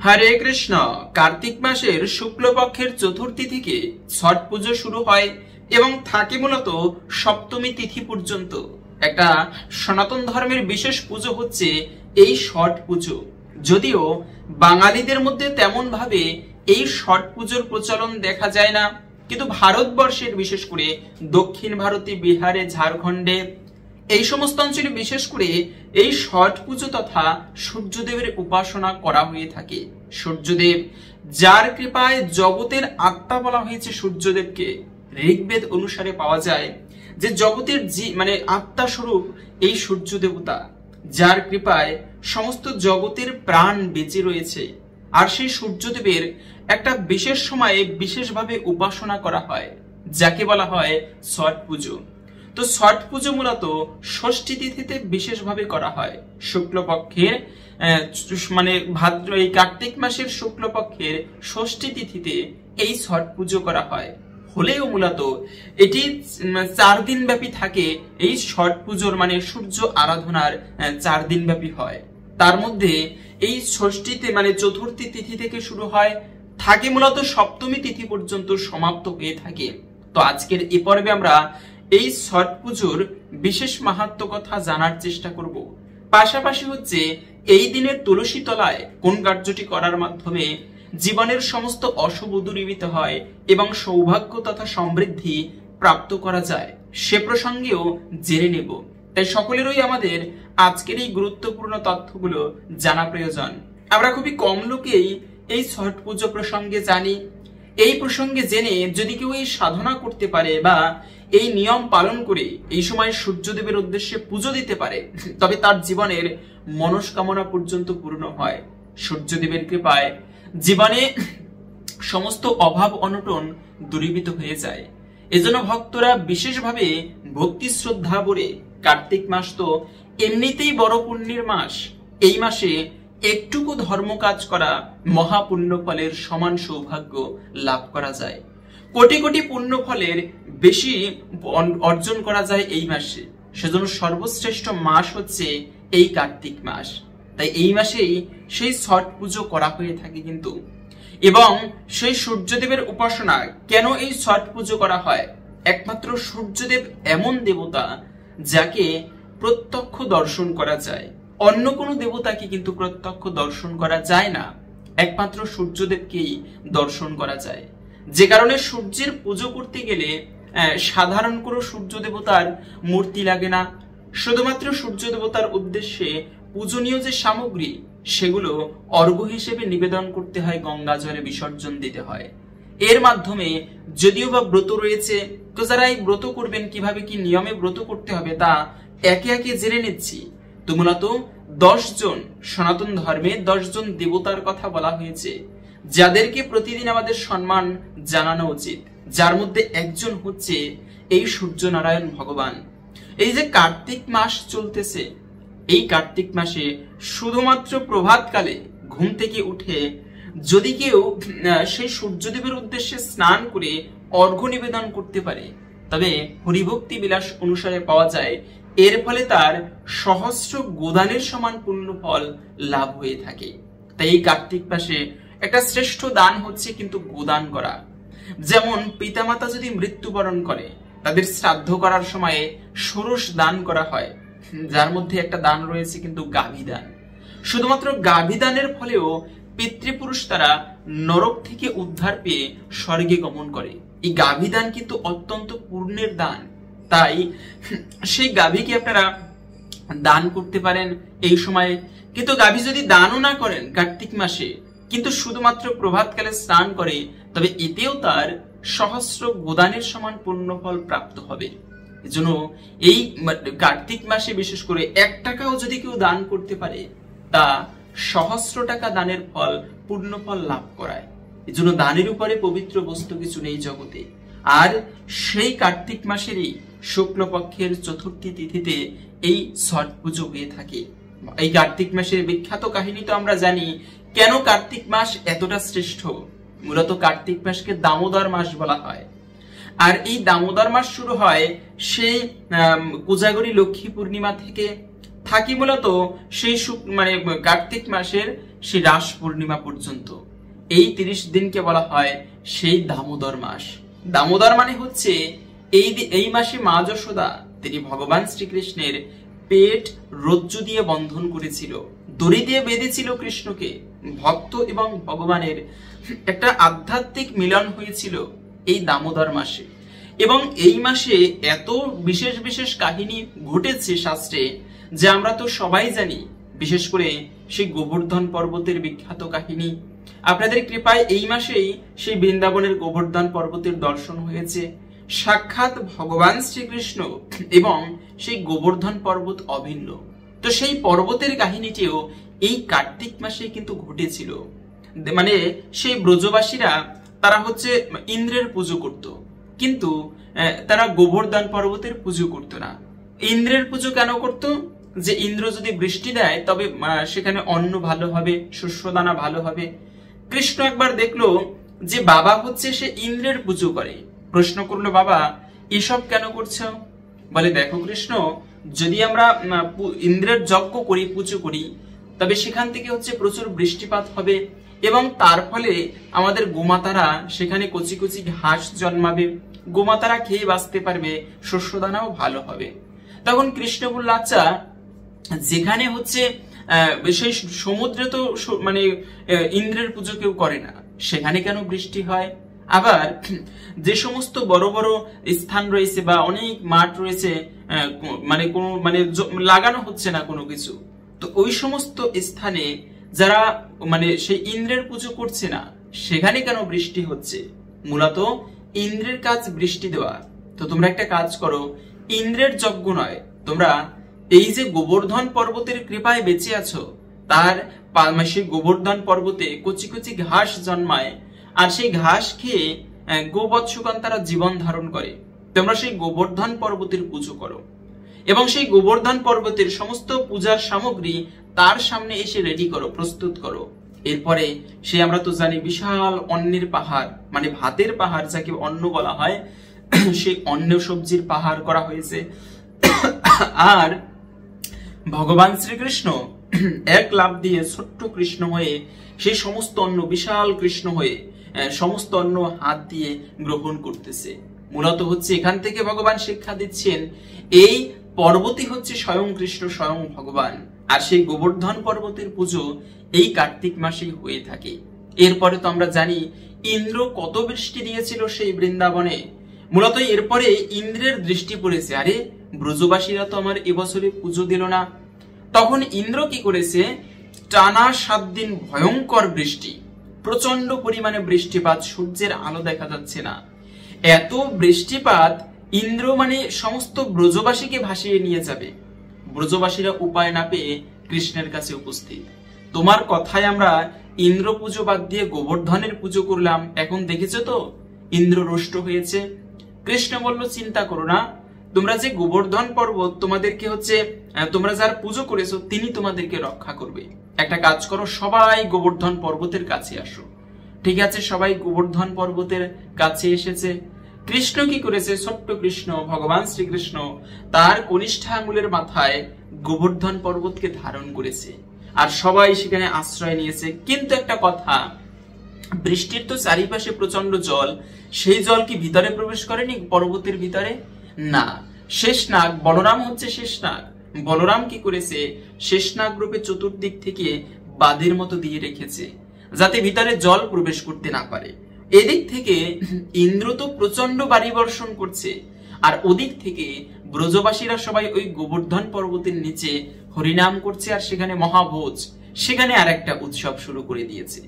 হরে কৃষ্ণ। কার্তিক মাসের শুক্লপক্ষের চতুর্থী থেকে ছট পুজো শুরু হয় এবং থাকে মূলত সপ্তমী তিথি পর্যন্ত। একটা সনাতন ধর্মের বিশেষ পুজো হচ্ছে এই ছট পুজো। যদিও বাঙালিদের মধ্যে তেমন ভাবে এই ছট পুজোর প্রচলন দেখা যায় না, কিন্তু ভারতবর্ষের বিশেষ করে দক্ষিণ ভারতে, বিহারে, ঝাড়খণ্ডে এই সমস্ত অঞ্চলে বিশেষ করে এই ছট পুজো তথা সূর্যদেবের উপাসনা করা হয়ে থাকে। সূর্যদেব, যার কৃপায় জগতের আত্মা বলা হয়েছে সূর্যদেবকে। ঋগ্বেদ অনুসারে পাওয়া যায় যে জগতের আত্মা স্বরূপ এই সূর্য দেবতা, যার কৃপায় সমস্ত জগতের প্রাণ বেঁচে রয়েছে। আর সেই সূর্যদেবের একটা বিশেষ সময়ে বিশেষভাবে উপাসনা করা হয়, যাকে বলা হয় ছট পুজো। তো ছট পুজো মূলত ষষ্ঠী তিথিতে বিশেষভাবে করা হয়। শুক্লপক্ষের ভাদ্র এই কার্তিক মাসের শুক্লপক্ষের ষষ্ঠী তিথিতে এই ছট পুজো করা হয়। হলেও মূলত এটি 4 দিন ব্যাপী থাকে। এই ছট পুজোর সূর্য আরাধনার 4 দিন ব্যাপী হয়। তার মধ্যে এই ষষ্ঠীতে চতুর্থী তিথি থেকে শুরু হয়, থাকে মূলত সপ্তমী তিথি পর্যন্ত সমাপ্ত হয়ে থাকে। তো আজকের এই পর্বে আমরা এই ছট পুজোর বিশেষ মাহাত্ম্য কথা জানার চেষ্টা করব। পাশাপাশি হচ্ছে এই দিনের তুলসী তলায় কোন কার্যটি করার মাধ্যমে জীবনের সমস্ত অশুভ দূরীভূত হয় এবং সৌভাগ্য তথা সমৃদ্ধি প্রাপ্ত করা যায়, সে প্রসঙ্গেও জেনে নেব। তাই সকলেরই আমাদের আজকের এই গুরুত্বপূর্ণ তথ্যগুলো জানা প্রয়োজন। আমরা খুবই কম লোকেই এই ছট পুজো প্রসঙ্গে জানি। এই প্রসঙ্গে জেনে যদি কেউ এই সাধনা করতে পারে বা এই নিয়ম পালন করে এই সময় সূর্যদেবের উদ্দেশ্যে পুজো দিতে পারে, তবে তার জীবনের মনস্কামনা পর্যন্ত পূর্ণ হয়। সূর্যদেবের কৃপায় জীবনে সমস্ত অভাব অনটন দূরীভূত হয়ে যায়। এজন্য ভক্তরা বিশেষভাবে ভক্তি শ্রদ্ধা ভরে, কার্তিক মাস তো এমনিতেই বড় পুণ্যের মাস, এই মাসে একটুকু ধর্ম কাজ করা মহাপুণ্য ফলের সমান সৌভাগ্য লাভ করা যায়। কোটি কোটি পুণ্য ফলের বেশি অর্জন করা যায় এই মাসে। সেজন্য সর্বশ্রেষ্ঠ মাস হচ্ছে এই কার্তিক মাস। তাই এই মাসেই সেই ছট পুজো করা হয়ে থাকে কিন্তু। এবং সেই সূর্যদেবের উপাসনা কেন এই ছট পুজো করা হয়? একমাত্র সূর্যদেব এমন দেবতা যাকে প্রত্যক্ষ দর্শন করা যায়। অন্য কোনো দেবতাকে কিন্তু প্রত্যক্ষ দর্শন করা যায় না, একমাত্র সূর্যদেবকেই দর্শন করা যায়। যে কারণে সূর্যের পুজো করতে গেলে সাধারণ কোনো সূর্য দেবতার মূর্তি লাগে না। শুধুমাত্র সূর্য দেবতার উদ্দেশ্যে পূজনীয় যে সামগ্রী, সেগুলো অর্ঘ্য হিসেবে নিবেদন করতে হয়, গঙ্গা জলে বিসর্জন দিতে হয়। এর মাধ্যমে যদিও বা ব্রত রয়েছে, তো যারা এই ব্রত করবেন, কিভাবে কি নিয়মে ব্রত করতে হবে তা একে একে জেনে নিচ্ছি। তো মূলত 10 জন সনাতন ধর্মে 10 জন দেবতার কথা বলা হয়েছে, যাদেরকে প্রতিদিন আমাদের সম্মান জানানো উচিত। যার মধ্যে একজন হচ্ছে এই সূর্য নারায়ণ ভগবান। এই যে কার্তিক মাস চলতেছে, এই কার্তিক মাসে শুধুমাত্র প্রভাতকালে ঘুম থেকে উঠে যদি কেউ সেই সূর্যদেবের উদ্দেশ্যে স্নান করে অর্ঘ্য নিবেদন করতে পারে, তবে হরিভক্তি বিলাস অনুসারে পাওয়া যায় এর ফলে তার সহস্র গোদানের সমান পুণ্য ফল লাভ হয়ে থাকে। তাই এই কার্তিক মাসে একটা শ্রেষ্ঠ দান হচ্ছে কিন্তু গোদান করা। যেমন পিতামাতা যদি মৃত্যুবরণ করে, তাদের শ্রাদ্ধ করার সময়ে ষোড়শ দান করা হয়, যার মধ্যে একটা দান রয়েছে কিন্তু গাভী দান। শুধুমাত্র গাভী দানের ফলেও পিতৃপুরুষ তারা নরক থেকে উদ্ধার পেয়ে স্বর্গে গমন করে। এই গাভী দান কিন্তু অত্যন্ত পুণ্যের দান। তাই সেই গাভীকে আপনারা দান করতে পারেন এই সময়ে। কিন্তু গাভী যদি দানও না করেন কার্তিক মাসে, কিন্তু শুধুমাত্র প্রভাতকালে স্নান করে, তবে এতেও তার সহস্র গোদানের সমান পুণ্য ফল প্রাপ্ত হবে। এজন্য এই কার্তিক মাসে বিশেষ করে 1 টাকাও যদি কেউ দান করতে পারে, তা সহস্র টাকা দানের ফল, পূর্ণ ফল লাভ করায়। এজন্য দানের উপরে পবিত্র বস্তু কিছু নেই জগতে। আর সেই কার্তিক মাসেরই শুক্লপক্ষের চতুর্থী তিথিতে এই ছট পুজো হয়ে থাকে। এই কার্তিক মাসের বিখ্যাত কাহিনী তো আমরা জানি। কেন কার্তিক মাস এতটা শ্রেষ্ঠ? মূলত কার্তিক মাসকে দামোদর মাস বলা হয়। আর এই দামোদর মাস শুরু হয় সেই কোজাগরী লক্ষ্মী পূর্ণিমা থেকে। থাকি মূলত সেই মানে কার্তিক মাসের সেই রাস পূর্ণিমা পর্যন্ত। এই 30 দিনকে বলা হয় সেই দামোদর মাস। দামোদর মানে হচ্ছে এই মাসে মা যশোদা তিনি ভগবান শ্রীকৃষ্ণের পেট রজ্জু দিয়ে বন্ধন করেছিল, দড়ি দিয়ে বেঁধেছিল কৃষ্ণকে। ভক্ত এবং ভগবানের একটা আধ্যাত্মিক মিলন হয়েছিল এই দামোদর মাসে। এবং এই মাসে এত বিশেষ বিশেষ কাহিনী ঘটেছে শাস্ত্রে, যে আমরা তো সবাই জানি। বিশেষ করে সেই গোবর্ধন পর্বতের বিখ্যাত কাহিনী। আপনাদের কৃপায় এই মাসেই সেই বৃন্দাবনের গোবর্ধন পর্বতের দর্শন হয়েছে। সাক্ষাৎ ভগবান শ্রীকৃষ্ণ এবং সেই গোবর্ধন পর্বত অভিন্ন। তো সেই পর্বতের কাহিনীটিও এই কার্তিক মাসে কিন্তু ঘটেছিল। মানে সেই ব্রজবাসীরা তারা হচ্ছে ইন্দ্রের পুজো করত, কিন্তু তারা গোবর্ধন পর্বতের পুজো করত না। ইন্দ্রের পুজো কেন করত? যে ইন্দ্র যদি বৃষ্টি দেয় তবে সেখানে অন্ন ভালো হবে, শস্যদানা ভালো হবে। কৃষ্ণ একবার দেখলো যে বাবা হচ্ছে সে ইন্দ্রের পুজো করে। প্রশ্ন করলো, বাবা এসব কেন করছো? বলে, দেখো কৃষ্ণ, যদি আমরা ইন্দ্রের যজ্ঞ করি, পুজো করি, তবে সেখান থেকে হচ্ছে প্রচুর বৃষ্টিপাত হবে এবং তার ফলে আমাদের গোমাতারা সেখানে কচি কচি ঘাস জন্মাবে, গোমাতারা খেয়ে বাঁচতে পারবে, শস্যদানাও ভালো হবে। তখন কৃষ্ণ বলল, আচ্ছা যেখানে হচ্ছে সেই সমুদ্রে তো মানে ইন্দ্রের পুজো কেউ করে না, সেখানে কেন বৃষ্টি হয়? আবার যে সমস্ত বড় বড় স্থান রয়েছে বা অনেক মাঠ রয়েছে, মানে কোনো মানে লাগানো হচ্ছে না কোনো কিছু, তো ওই সমস্ত স্থানে যারা মানে সেই ইন্দ্রের পুজো করছে না, সেখানে কেন বৃষ্টি হচ্ছে? মূলত ইন্দ্রের কাজ বৃষ্টি দেওয়া। তো তোমরা একটা কাজ করো, ইন্দ্রের যজ্ঞ নয়, তোমরা এই যে গোবর্ধন পর্বতের কৃপায় বেঁচে আছো, তার সেই গোবর্ধন পর্বতে কচি কচি ঘাস জন্মায়, আর সেই ঘাস খেয়ে গোবৎসগণ তারা জীবন ধারণ করে। তোমরা সেই গোবর্ধন পর্বতের পুজো করো এবং সেই গোবর্ধন পর্বতের সমস্ত পূজার সামগ্রী তার সামনে এসে রেডি করো, প্রস্তুত করো। এরপরে সে আমরা তো জানি বিশাল অন্নের পাহাড়, মানে ভাতের পাহাড় যাকে অন্ন বলা হয়, সেই অন্ন সবজির পাহাড় করা হয়েছে। আর ভগবান শ্রীকৃষ্ণ এক লাফ দিয়ে ছোট্ট কৃষ্ণ হয়ে সেই সমস্ত অন্ন বিশাল কৃষ্ণ হয়ে সমস্ত অন্ন হাত দিয়ে গ্রহণ করতেছে। মূলত হচ্ছে এখান থেকে ভগবান শিক্ষা দিচ্ছেন, এই পর্বতই হচ্ছে স্বয়ং কৃষ্ণ, স্বয়ং ভগবান। আর সেই গোবর্ধন পর্বতের পুজো এই কার্তিক মাসেই হয়ে থাকে। এরপরে তো আমরা জানি ইন্দ্র কত বৃষ্টি দিয়েছিল সেই বৃন্দাবনে। মূলত এরপরে ইন্দ্রের দৃষ্টি পড়েছে, আরে ব্রজবাসীরা তো আমার এবছরে পুজো দিল না। তখন ইন্দ্র কি করেছে, টানা 7 দিন ভয়ঙ্কর বৃষ্টি, প্রচন্ড পরিমাণে বৃষ্টিপাত, সূর্যের আলো দেখা যাচ্ছে না, এত বৃষ্টিপাত ইন্দ্র মানে সমস্ত ব্রজবাসীকে ভাসিয়ে নিয়ে যাবে। ব্রজবাসীরা উপায় না পেয়ে কৃষ্ণের কাছে উপস্থিত। তোমার কথায় আমরা ইন্দ্র পুজো বাদ দিয়ে গোবর্ধনের পুজো করলাম, এখন দেখেছো তো ইন্দ্র রুষ্ট হয়েছে। কৃষ্ণ বলল, চিন্তা করো না, তোমরা যে গোবর্ধন পর্বত তোমাদেরকে হচ্ছে তোমরা যার পুজো করেছো তিনি তোমাদেরকে রক্ষা করবে। একটা কাজ করো, সবাই গোবর্ধন পর্বতের কাছে আসো। ঠিক আছে, সবাই গোবর্ধন পর্বতের কাছে এসেছে। কৃষ্ণ কি করেছে, ছোট্ট কৃষ্ণ ভগবান শ্রীকৃষ্ণ তার কনিষ্ঠ আঙ্গুলের মাথায় গোবর্ধন পর্বতকে ধারণ করেছে, আর সবাই সেখানে আশ্রয় নিয়েছে। কিন্তু একটা কথা, বৃষ্টির তো চারিপাশে প্রচন্ড জল, সেই জল কি ভিতরে প্রবেশ করেনি পর্বতের ভিতরে? না, শেষনাগ বলরাম হচ্ছে শেষনাগ। বলরাম কি করেছে, শেষনাগ রূপে চতুর্দিক থেকে বাঁধের মতো দিয়ে রেখেছে, যাতে ভিতরে জল প্রবেশ করতে না পারে। এদিক থেকে ইন্দ্র তো প্রচন্ড বাড়ি বর্ষণ করছে, আর ওদিক থেকে ব্রজবাসীরা সবাই ওই গোবর্ধন পর্বতের নিচে হরিনাম করছে, আর সেখানে মহাভোজ, সেখানে আর একটা উৎসব শুরু করে দিয়েছে।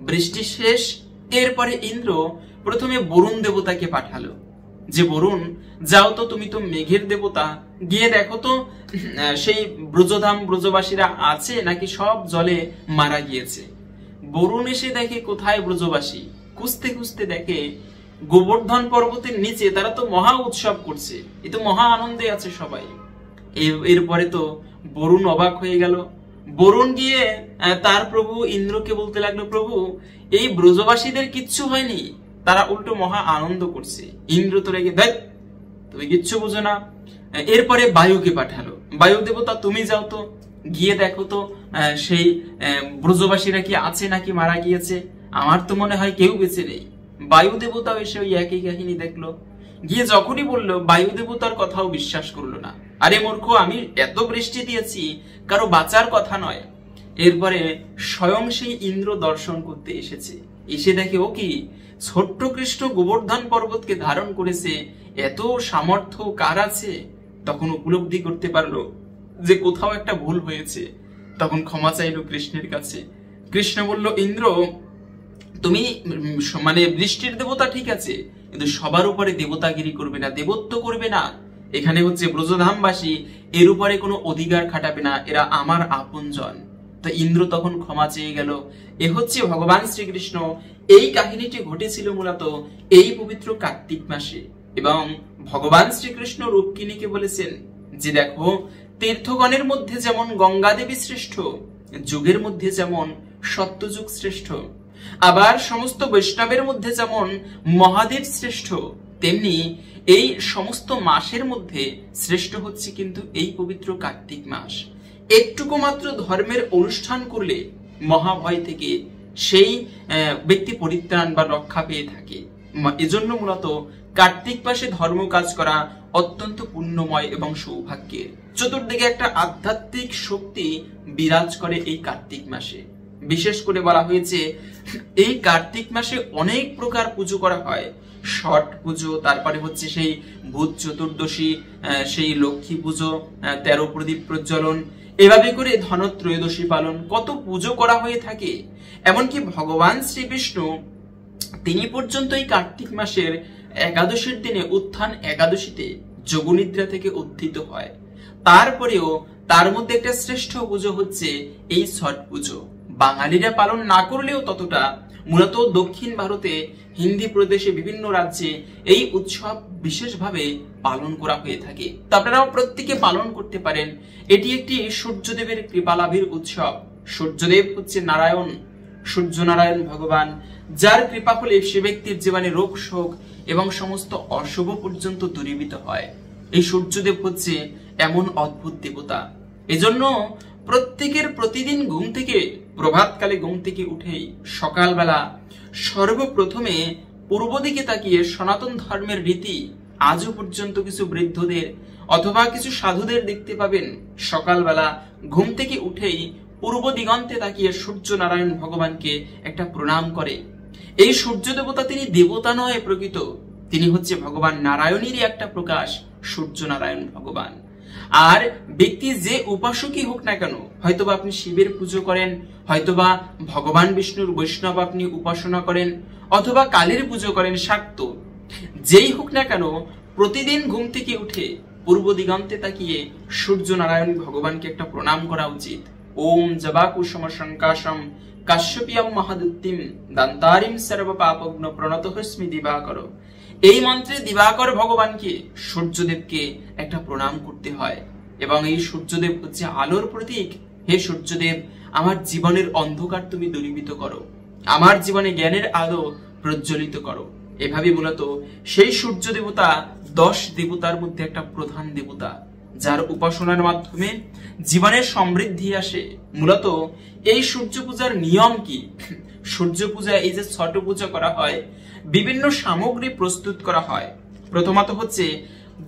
বৃষ্টি শেষ, এরপরে ইন্দ্র প্রথমে বরুণ দেবতাকে পাঠালো, যে বরুণ যাও তো, তুমি তো মেঘের দেবতা, গিয়ে দেখো তো সেই ব্রজধাম ব্রজবাসীরা আছে নাকি সব জলে মারা গিয়েছে। বরুণ এসে দেখে কোথায় ব্রজবাসী, খুঁজতে খুঁজতে দেখে গোবর্ধন পর্বতের নিচে তারা তো মহা উৎসব করছে, এ তো মহা আনন্দে আছে সবাই। এরপরে তো বরুণ অবাক হয়ে গেল। বরুণ গিয়ে তার প্রভু ইন্দ্রকে বলতে লাগলো, প্রভু এই ব্রজবাসীদের কিচ্ছু হয়নি, তারা উল্টো মহা আনন্দ করছে। ইন্দ্র তো রেগে, দেখ তুমি কিচ্ছু বুঝো না। এরপরে বায়ুকে পাঠালো। বায়ু দেবতা তুমি যাও তো, গিয়ে দেখো তো সেই ব্রজবাসীরা কি আছে নাকি মারা গিয়েছে, আমার তো মনে হয় কেউ বেঁচে নেই। বায়ু দেবতাও এসে ওই একই কাহিনী দেখলো, গিয়ে যখনই বললো বায়ু দেবতার কথাও বিশ্বাস করলো না। আরে মূর্খ, আমি এত বৃষ্টি দিয়েছি, কারো বাঁচার কথা নয়। এরপরে স্বয়ং সেই ইন্দ্র দর্শন করতে এসেছে, এসে দেখে ও কি ছোট্ট কৃষ্ণ গোবর্ধন পর্বতকে ধারণ করেছে, এত সামর্থ্য কার আছে। তখন উপলব্ধি করতে পারলো যে কোথাও একটা ভুল হয়েছে, তখন ক্ষমা চাইলো কৃষ্ণের কাছে। কৃষ্ণ বলল, ইন্দ্র তুমি মানে বৃষ্টির দেবতা ঠিক আছে, কিন্তু সবার উপরে দেবতাগিরি করবে না, দেবত্ব করবে না। এখানে হচ্ছে ব্রজধামবাসী, এর উপরে কোনো অধিকার খাটাবে না, এরা আমার আপনজন। তো ইন্দ্র তখন ক্ষমা চেয়ে গেল। এ হচ্ছে ভগবান শ্রীকৃষ্ণ। এই কাহিনীটি ঘটেছিল মূলত এই পবিত্র কার্তিক মাসে, এবং ভগবান শ্রীকৃষ্ণ রূপকিনীকে বলেছেন যে দেখো, তীর্থগণের মধ্যে যেমন গঙ্গা দেবী শ্রেষ্ঠ, যুগের মধ্যে যেমন সত্যযুগ শ্রেষ্ঠ, আবার সমস্ত বৈষ্ণবের মধ্যে যেমন মহাদেব শ্রেষ্ঠ, তেমনি এই সমস্ত মাসের মধ্যে শ্রেষ্ঠ হচ্ছে কিন্তু এই পবিত্র কার্তিক মাস। একটুকু মাত্র ধর্মের অনুষ্ঠান করলে মহাভয় থেকে সেই ব্যক্তি পরিত্রাণ বা রক্ষা পেয়ে থাকে। এজন্য মূলত কার্তিক মাসে ধর্ম কাজ করা অত্যন্ত পুণ্যময় এবং সৌভাগ্যের। চতুর্দিকে একটা আধ্যাত্মিক শক্তি বিরাজ করে এই কার্তিক মাসে। বিশেষ করে বলা হয়েছে এই কার্তিক মাসে অনেক প্রকার পুজো করা হয়। ছট পুজো, তারপরে হচ্ছে সেই ভূত চতুর্দশী, সেই লক্ষ্মী পুজো, 13 প্রদীপ প্রজ্বলন, এভাবে করে ধনত্রয়োদশী পালন, কত পুজো করা হয়ে থাকে। এমনকি ভগবান শ্রীবিষ্ণু তিনি পর্যন্ত এই কার্তিক মাসের একাদশীর দিনে, উত্থান একাদশীতে যোগনিদ্রা থেকে উত্থিত হয়। তারপরেও তার মধ্যে একটা শ্রেষ্ঠ পুজো হচ্ছে এই ছট পুজো। বাঙালিরা পালন না করলেও ততটা, মূলত দক্ষিণ ভারতে হিন্দি প্রদেশে বিভিন্ন রাজ্যে এই উৎসব বিশেষভাবে পালন করা হয়ে থাকে। তো আপনারাও প্রত্যেকে পালন করতে পারেন। এটি একটি সূর্যদেবের কৃপালাভের উৎসব। সূর্যদেব হচ্ছে নারায়ণ, সূর্যনারায়ণ ভগবান, যার কৃপা ফলে সে ব্যক্তির জীবনে রোগ শোক এবং সমস্ত অশুভ পর্যন্ত দূরীভূত হয়। এই সূর্যদেব হচ্ছে এমন অদ্ভুত দেবতা। এজন্য প্রত্যেকের প্রতিদিন ঘুম থেকে, প্রভাতকালে ঘুম থেকে উঠেই সকালবেলা সর্বপ্রথমে পূর্ব দিকে তাকিয়ে সনাতন ধর্মের রীতি আজও পর্যন্ত কিছু বৃদ্ধদের অথবা কিছু সাধুদের দেখতে পাবেন, সকালবেলা ঘুম থেকে উঠেই পূর্ব দিগন্তে তাকিয়ে সূর্য নারায়ণ ভগবানকে একটা প্রণাম করে। এই সূর্য দেবতা তিনি দেবতা নয় প্রকৃত, তিনি হচ্ছে ভগবান নারায়ণেরই একটা প্রকাশ, সূর্য নারায়ণ ভগবান। আর ব্যক্তি যে উপাসকই হোক না কেন, হয়তোবা আপনি শিবের পুজো করেন, হয়তোবা ভগবান বিষ্ণুর বৈষ্ণব আপনি উপাসনা করেন, অথবা কালীর পুজো করেন, শাক্ত, যেই হোক না কেন, প্রতিদিন ঘুম থেকে উঠে পূর্ব দিগন্তে তাকিয়ে সূর্য নারায়ণ ভগবানকে একটা প্রণাম করা উচিত। ওম জবাকুসুম সংকাশম কাশ্যপিয়ম মহাদুত্তিম দান্তারিম সর্ব পাপগ্ন প্রণতহস্মি দিবাকর। এই মন্ত্রে দিবাকর ভগবানকে, সূর্যদেবকে একটা প্রণাম করতে হয়। এবং এই সূর্যদেব হচ্ছে আলোর প্রতীক। হে সূর্যদেব, আমার জীবনের অন্ধকার তুমি দূরীভূত করো, আমার জীবনে জ্ঞানের আলো প্রজ্বলিত করো। এভাবে মূলত সেই সূর্য দেবতা 10 দেবতার মধ্যে একটা প্রধান দেবতা, যার উপাসনার মাধ্যমে জীবনের সমৃদ্ধি আসে। মূলত এই সূর্য পূজার নিয়ম কি? সূর্য পূজা, এই যে ছট পূজা করা হয়, বিভিন্ন সামগ্রী প্রস্তুত করা হয়। প্রথমত হচ্ছে,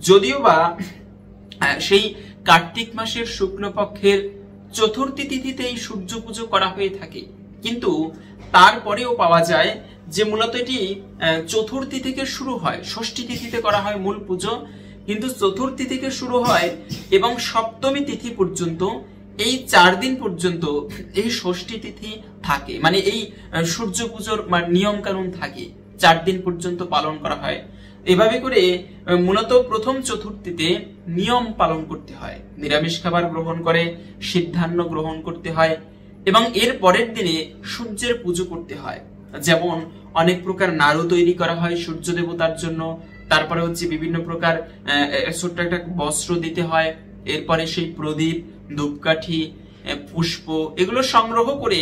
যদিও বা সেই কার্তিক মাসের শুক্লপক্ষের চতুর্থী তিথিতে এই সূর্য পুজো করা হয়ে থাকে, কিন্তু তারপরেও পাওয়া যায় যে মূলত এটি চতুর্থী থেকে শুরু হয়। ষষ্ঠী তিথিতে করা হয় মূল পুজো, কিন্তু চতুর্থী থেকে শুরু হয় এবং সপ্তমী তিথি পর্যন্ত, এই 4 দিন পর্যন্ত এই ষষ্ঠী তিথি থাকে। মানে এই সূর্য পুজোর নিয়ম কানুন থাকে, 4 দিন পর্যন্ত পালন করা হয়। এভাবে করে মূলত প্রথম চতুর্থীতে নিয়ম পালন করতে হয়, নিরামিষ খাবার গ্রহণ করে সিদ্ধান্ন গ্রহণ করতে হয়, এবং এর পরের দিনে সূর্যের পুজো করতে হয়। যেমন অনেক প্রকার নাড়ু তৈরি করা হয় সূর্য দেবতার জন্য, তারপরে হচ্ছে বিভিন্ন প্রকার ছোট্ট একটা বস্ত্র দিতে হয়, এরপরে সেই প্রদীপ, ধূপকাঠি, পুষ্প এগুলো সংগ্রহ করে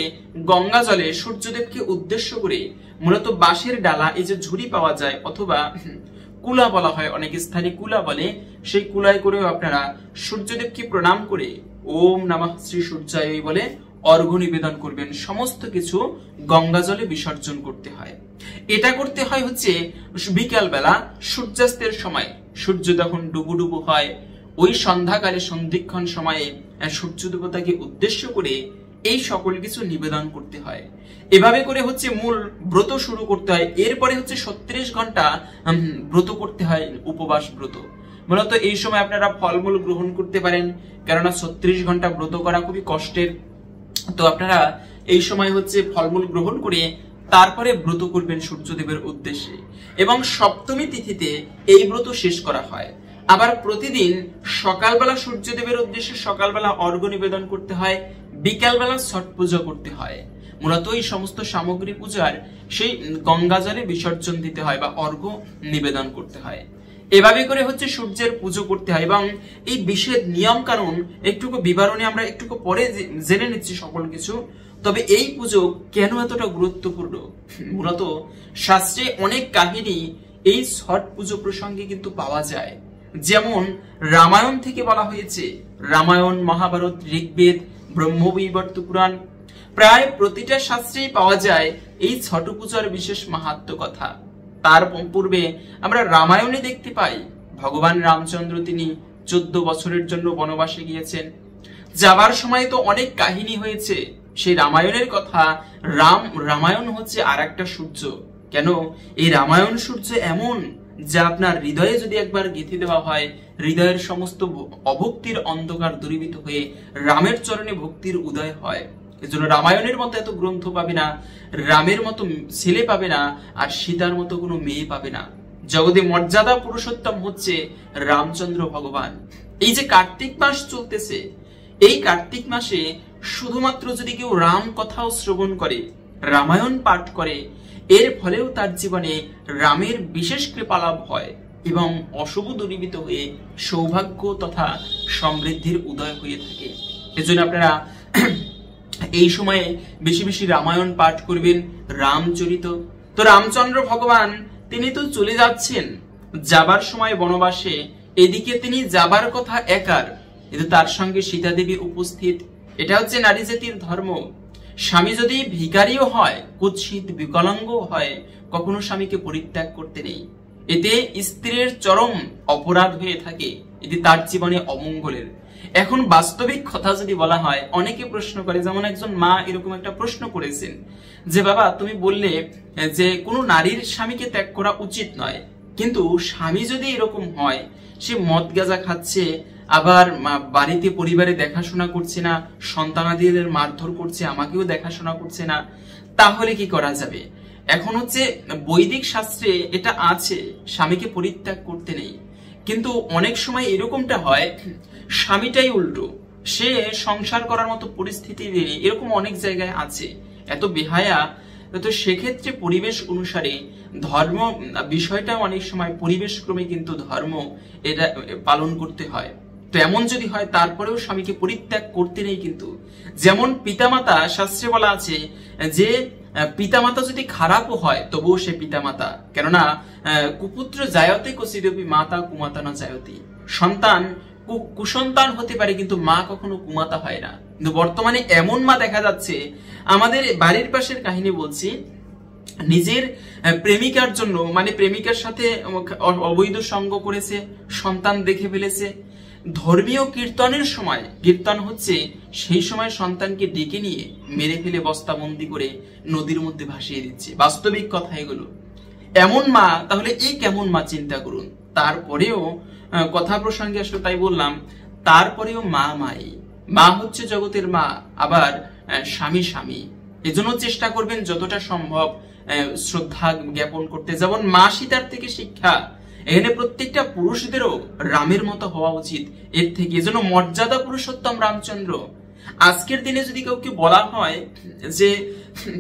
গঙ্গা জলে সূর্যদেবকে উদ্দেশ্য করে মূলত বাঁশের ডালা, এই যে ঝুড়ি পাওয়া যায়, অথবা কুলা বলা হয়, অনেক স্থানে কুলা বলে, সেই কুলায় করেও আপনারা সূর্যদেবকে প্রণাম করে ওম নমঃ শ্রী সূর্যায় বলে অর্ঘ্য নিবেদন করবেন। সমস্ত কিছু গঙ্গা জলে বিসর্জন করতে হয়। এটা করতে হয় হচ্ছে বিকাল বেলা সূর্যাস্তের সময়, সূর্য যখন ডুবু হয় ওই সন্ধ্যাকালে সন্ধিক্ষণ সময়ে সূর্য দেবতাকে উদ্দেশ্য করে এই সকল কিছু নিবেদন করতে হয়। এভাবে করে হচ্ছে মূল ব্রত শুরু করতে হয়। এরপরে হচ্ছে 36 ঘন্টা ব্রত করতে হয়, উপবাস ব্রত। মূলত এই সময় আপনারা ফলমূল গ্রহণ করতে পারেন, কেননা 36 ঘন্টা ব্রত করা খুবই কষ্টের। তো আপনারা এই সময় হচ্ছে ফলমূল গ্রহণ করে তারপরে ব্রত করবেন সূর্যদেবের উদ্দেশ্যে, এবং সপ্তমী তিথিতে এই ব্রত শেষ করা হয়। আবার প্রতিদিন সকালবেলা সূর্যদেবের উদ্দেশ্যে সকালবেলা অর্ঘ্য নিবেদন করতে হয়, বিকালবেলা ছট পুজো করতে হয়। মূলত এই সমস্ত সামগ্রী পূজার সেই গঙ্গা জলে বিসর্জন দিতে হয় বা অর্ঘ্য নিবেদন করতে হয়। এভাবে করে হচ্ছে সূর্যের পুজো করতে হয়, এবং এই বিশেষ নিয়ম কানুন একটুকু বিবরণে আমরা একটুকু পরে জেনে নিচ্ছি সকল কিছু। তবে এই পুজো কেন এতটা গুরুত্বপূর্ণ, মূলত শাস্ত্রে অনেক কাহিনী এই ছট পুজো প্রসঙ্গে কিন্তু পাওয়া যায়। যেমন রামায়ণ থেকে বলা হয়েছে, রামায়ণ, মহাভারত, ঋগ্বেদ, ব্রহ্মবৈবর্ত পুরাণ, প্রায় প্রতিটা শাস্ত্রেই পাওয়া যায় এই ছট পূজার বিশেষ মাহাত্ম্য কথা। তার পূর্বে আমরা রামায়ণে দেখতে পাই ভগবান রামচন্দ্র তিনি 14 বছরের জন্য বনবাসে গিয়েছেন। যাবার সময় তো অনেক কাহিনী হয়েছে, সেই রামায়ণের কথা। রামায়ণ হচ্ছে আর একটা সূর্য। কেন এই রামায়ণ সূর্য এমন যা আপনার হৃদয়ে যদি একবার গেঁথে দেওয়া হয়, হৃদয়ের সমস্ত অভক্তির অন্ধকার দূরীভূত হয়ে রামের চরণে ভক্তির উদয় হয়। এজন্য রামায়ণের মতো এত গ্রন্থ পাবে না, রামের মতো ছেলে পাবে না, আর সীতার মতো কোনো মেয়ে পাবে না। জগতে মর্যাদা পুরুষোত্তম হচ্ছে রামচন্দ্র ভগবান। এই যে কার্তিক মাস চলতেছে, এই কার্তিক মাসে শুধুমাত্র যদি কেউ রাম কথাও শ্রবণ করে, রামায়ণ পাঠ করে, এর ফলেও তার জীবনে রামের বিশেষ কৃপা লাভ হয় এবং অশুভ দূরীভূত হয়ে সৌভাগ্য তথা সমৃদ্ধির উদয় হয়ে থাকে। এজন্য আপনারা এই সময়ে বেশি বেশি রামায়ণ পাঠ করবেন, রামচরিত। তো রামচন্দ্র ভগবান তিনি তো চলে যাচ্ছেন যাবার সময় বনবাসে, এদিকে তিনি যাবার কথা একার, কিন্তু তার সঙ্গে সীতা দেবী উপস্থিত। এটা হচ্ছে নারী জাতির ধর্ম। স্বামী যদি ভিখারিও হয়, কুৎসিত বিকলাঙ্গ হয়, কখনো স্বামীকে পরিত্যাগ করতে নেই। এতে স্ত্রীর চরম অপরাধ হয়ে থাকে, এতে তার জীবনে অমঙ্গলের। এখন বাস্তবিক কথা যদি বলা হয়, অনেকে প্রশ্ন করে, যেমন একজন মা এরকম একটা প্রশ্ন করেছেন যে বাবা তুমি বললে যে কোনো নারীর স্বামীকে ত্যাগ করা উচিত নয়, কিন্তু স্বামী যদি এরকম হয়, সে মদ গাঁজা খাচ্ছে, আবার বাড়িতে পরিবারে দেখাশোনা করছে না, সন্তানাদিদের মারধর করছে, আমাকেও দেখাশোনা করছে না, তাহলে কি করা যাবে? এখন হচ্ছে বৈদিক শাস্ত্রে এটা আছে, স্বামীকে পরিত্যাগ করতে নেই। কিন্তু অনেক সময় এরকমটা হয়, স্বামীটাই উল্টো, সে সংসার করার মতো পরিস্থিতি নেই, এরকম অনেক জায়গায় আছে, এত বেহায়া। তো সেক্ষেত্রে পরিবেশ অনুসারে ধর্ম বিষয়টা অনেক সময় পরিবেশ ক্রমে কিন্তু ধর্ম এটা পালন করতে হয়। তো এমন যদি হয় তারপরেও স্বামীকে পরিত্যাগ করতে নেই। কিন্তু যেমন পিতামাতা, শাস্ত্রে বলা আছে যে পিতামাতা যদি খারাপও হয় তবুও সে পিতামাতা, কেননা কুপুত্র জায়তে কচিদপি মাতা কুমাতা না জায়তি। সন্তান কুসন্তান হতে পারে, কিন্তু মা কখনো কুমাতা হয় না। কিন্তু বর্তমানে এমন মা দেখা যাচ্ছে, আমাদের বাড়ির পাশের কাহিনী বলছি, নিজের প্রেমিকার জন্য, মানে প্রেমিকার সাথে অবৈধ সঙ্গ করেছে, সন্তান দেখে ফেলেছে, ধর্মীয় কীর্তনের সময়, কীর্তন হচ্ছে সেই সময় সন্তানকে ডেকে নিয়ে মেরে ফেলে বস্তাবন্দি করে নদীর মধ্যে ভাসিয়ে দিচ্ছে। বাস্তবিক কথা এগুলো। এমন মা, তাহলে এই কেমন মা চিন্তা করুন। তারপরেও কথা প্রসঙ্গে আসলে তাই বললাম, তারপরেও মা হচ্ছে জগতের মা, আবার স্বামী স্বামী। এজন্য চেষ্টা করবেন যতটা সম্ভব শ্রদ্ধা জ্ঞাপন করতে। যেমন মা সীতার থেকে শিক্ষা, এখানে প্রত্যেকটা পুরুষদেরও রামের মতো হওয়া উচিত এর থেকে। এজন্য মর্যাদা পুরুষোত্তম রামচন্দ্র। আজকের দিনে যদি কাউকে বলা হয় যে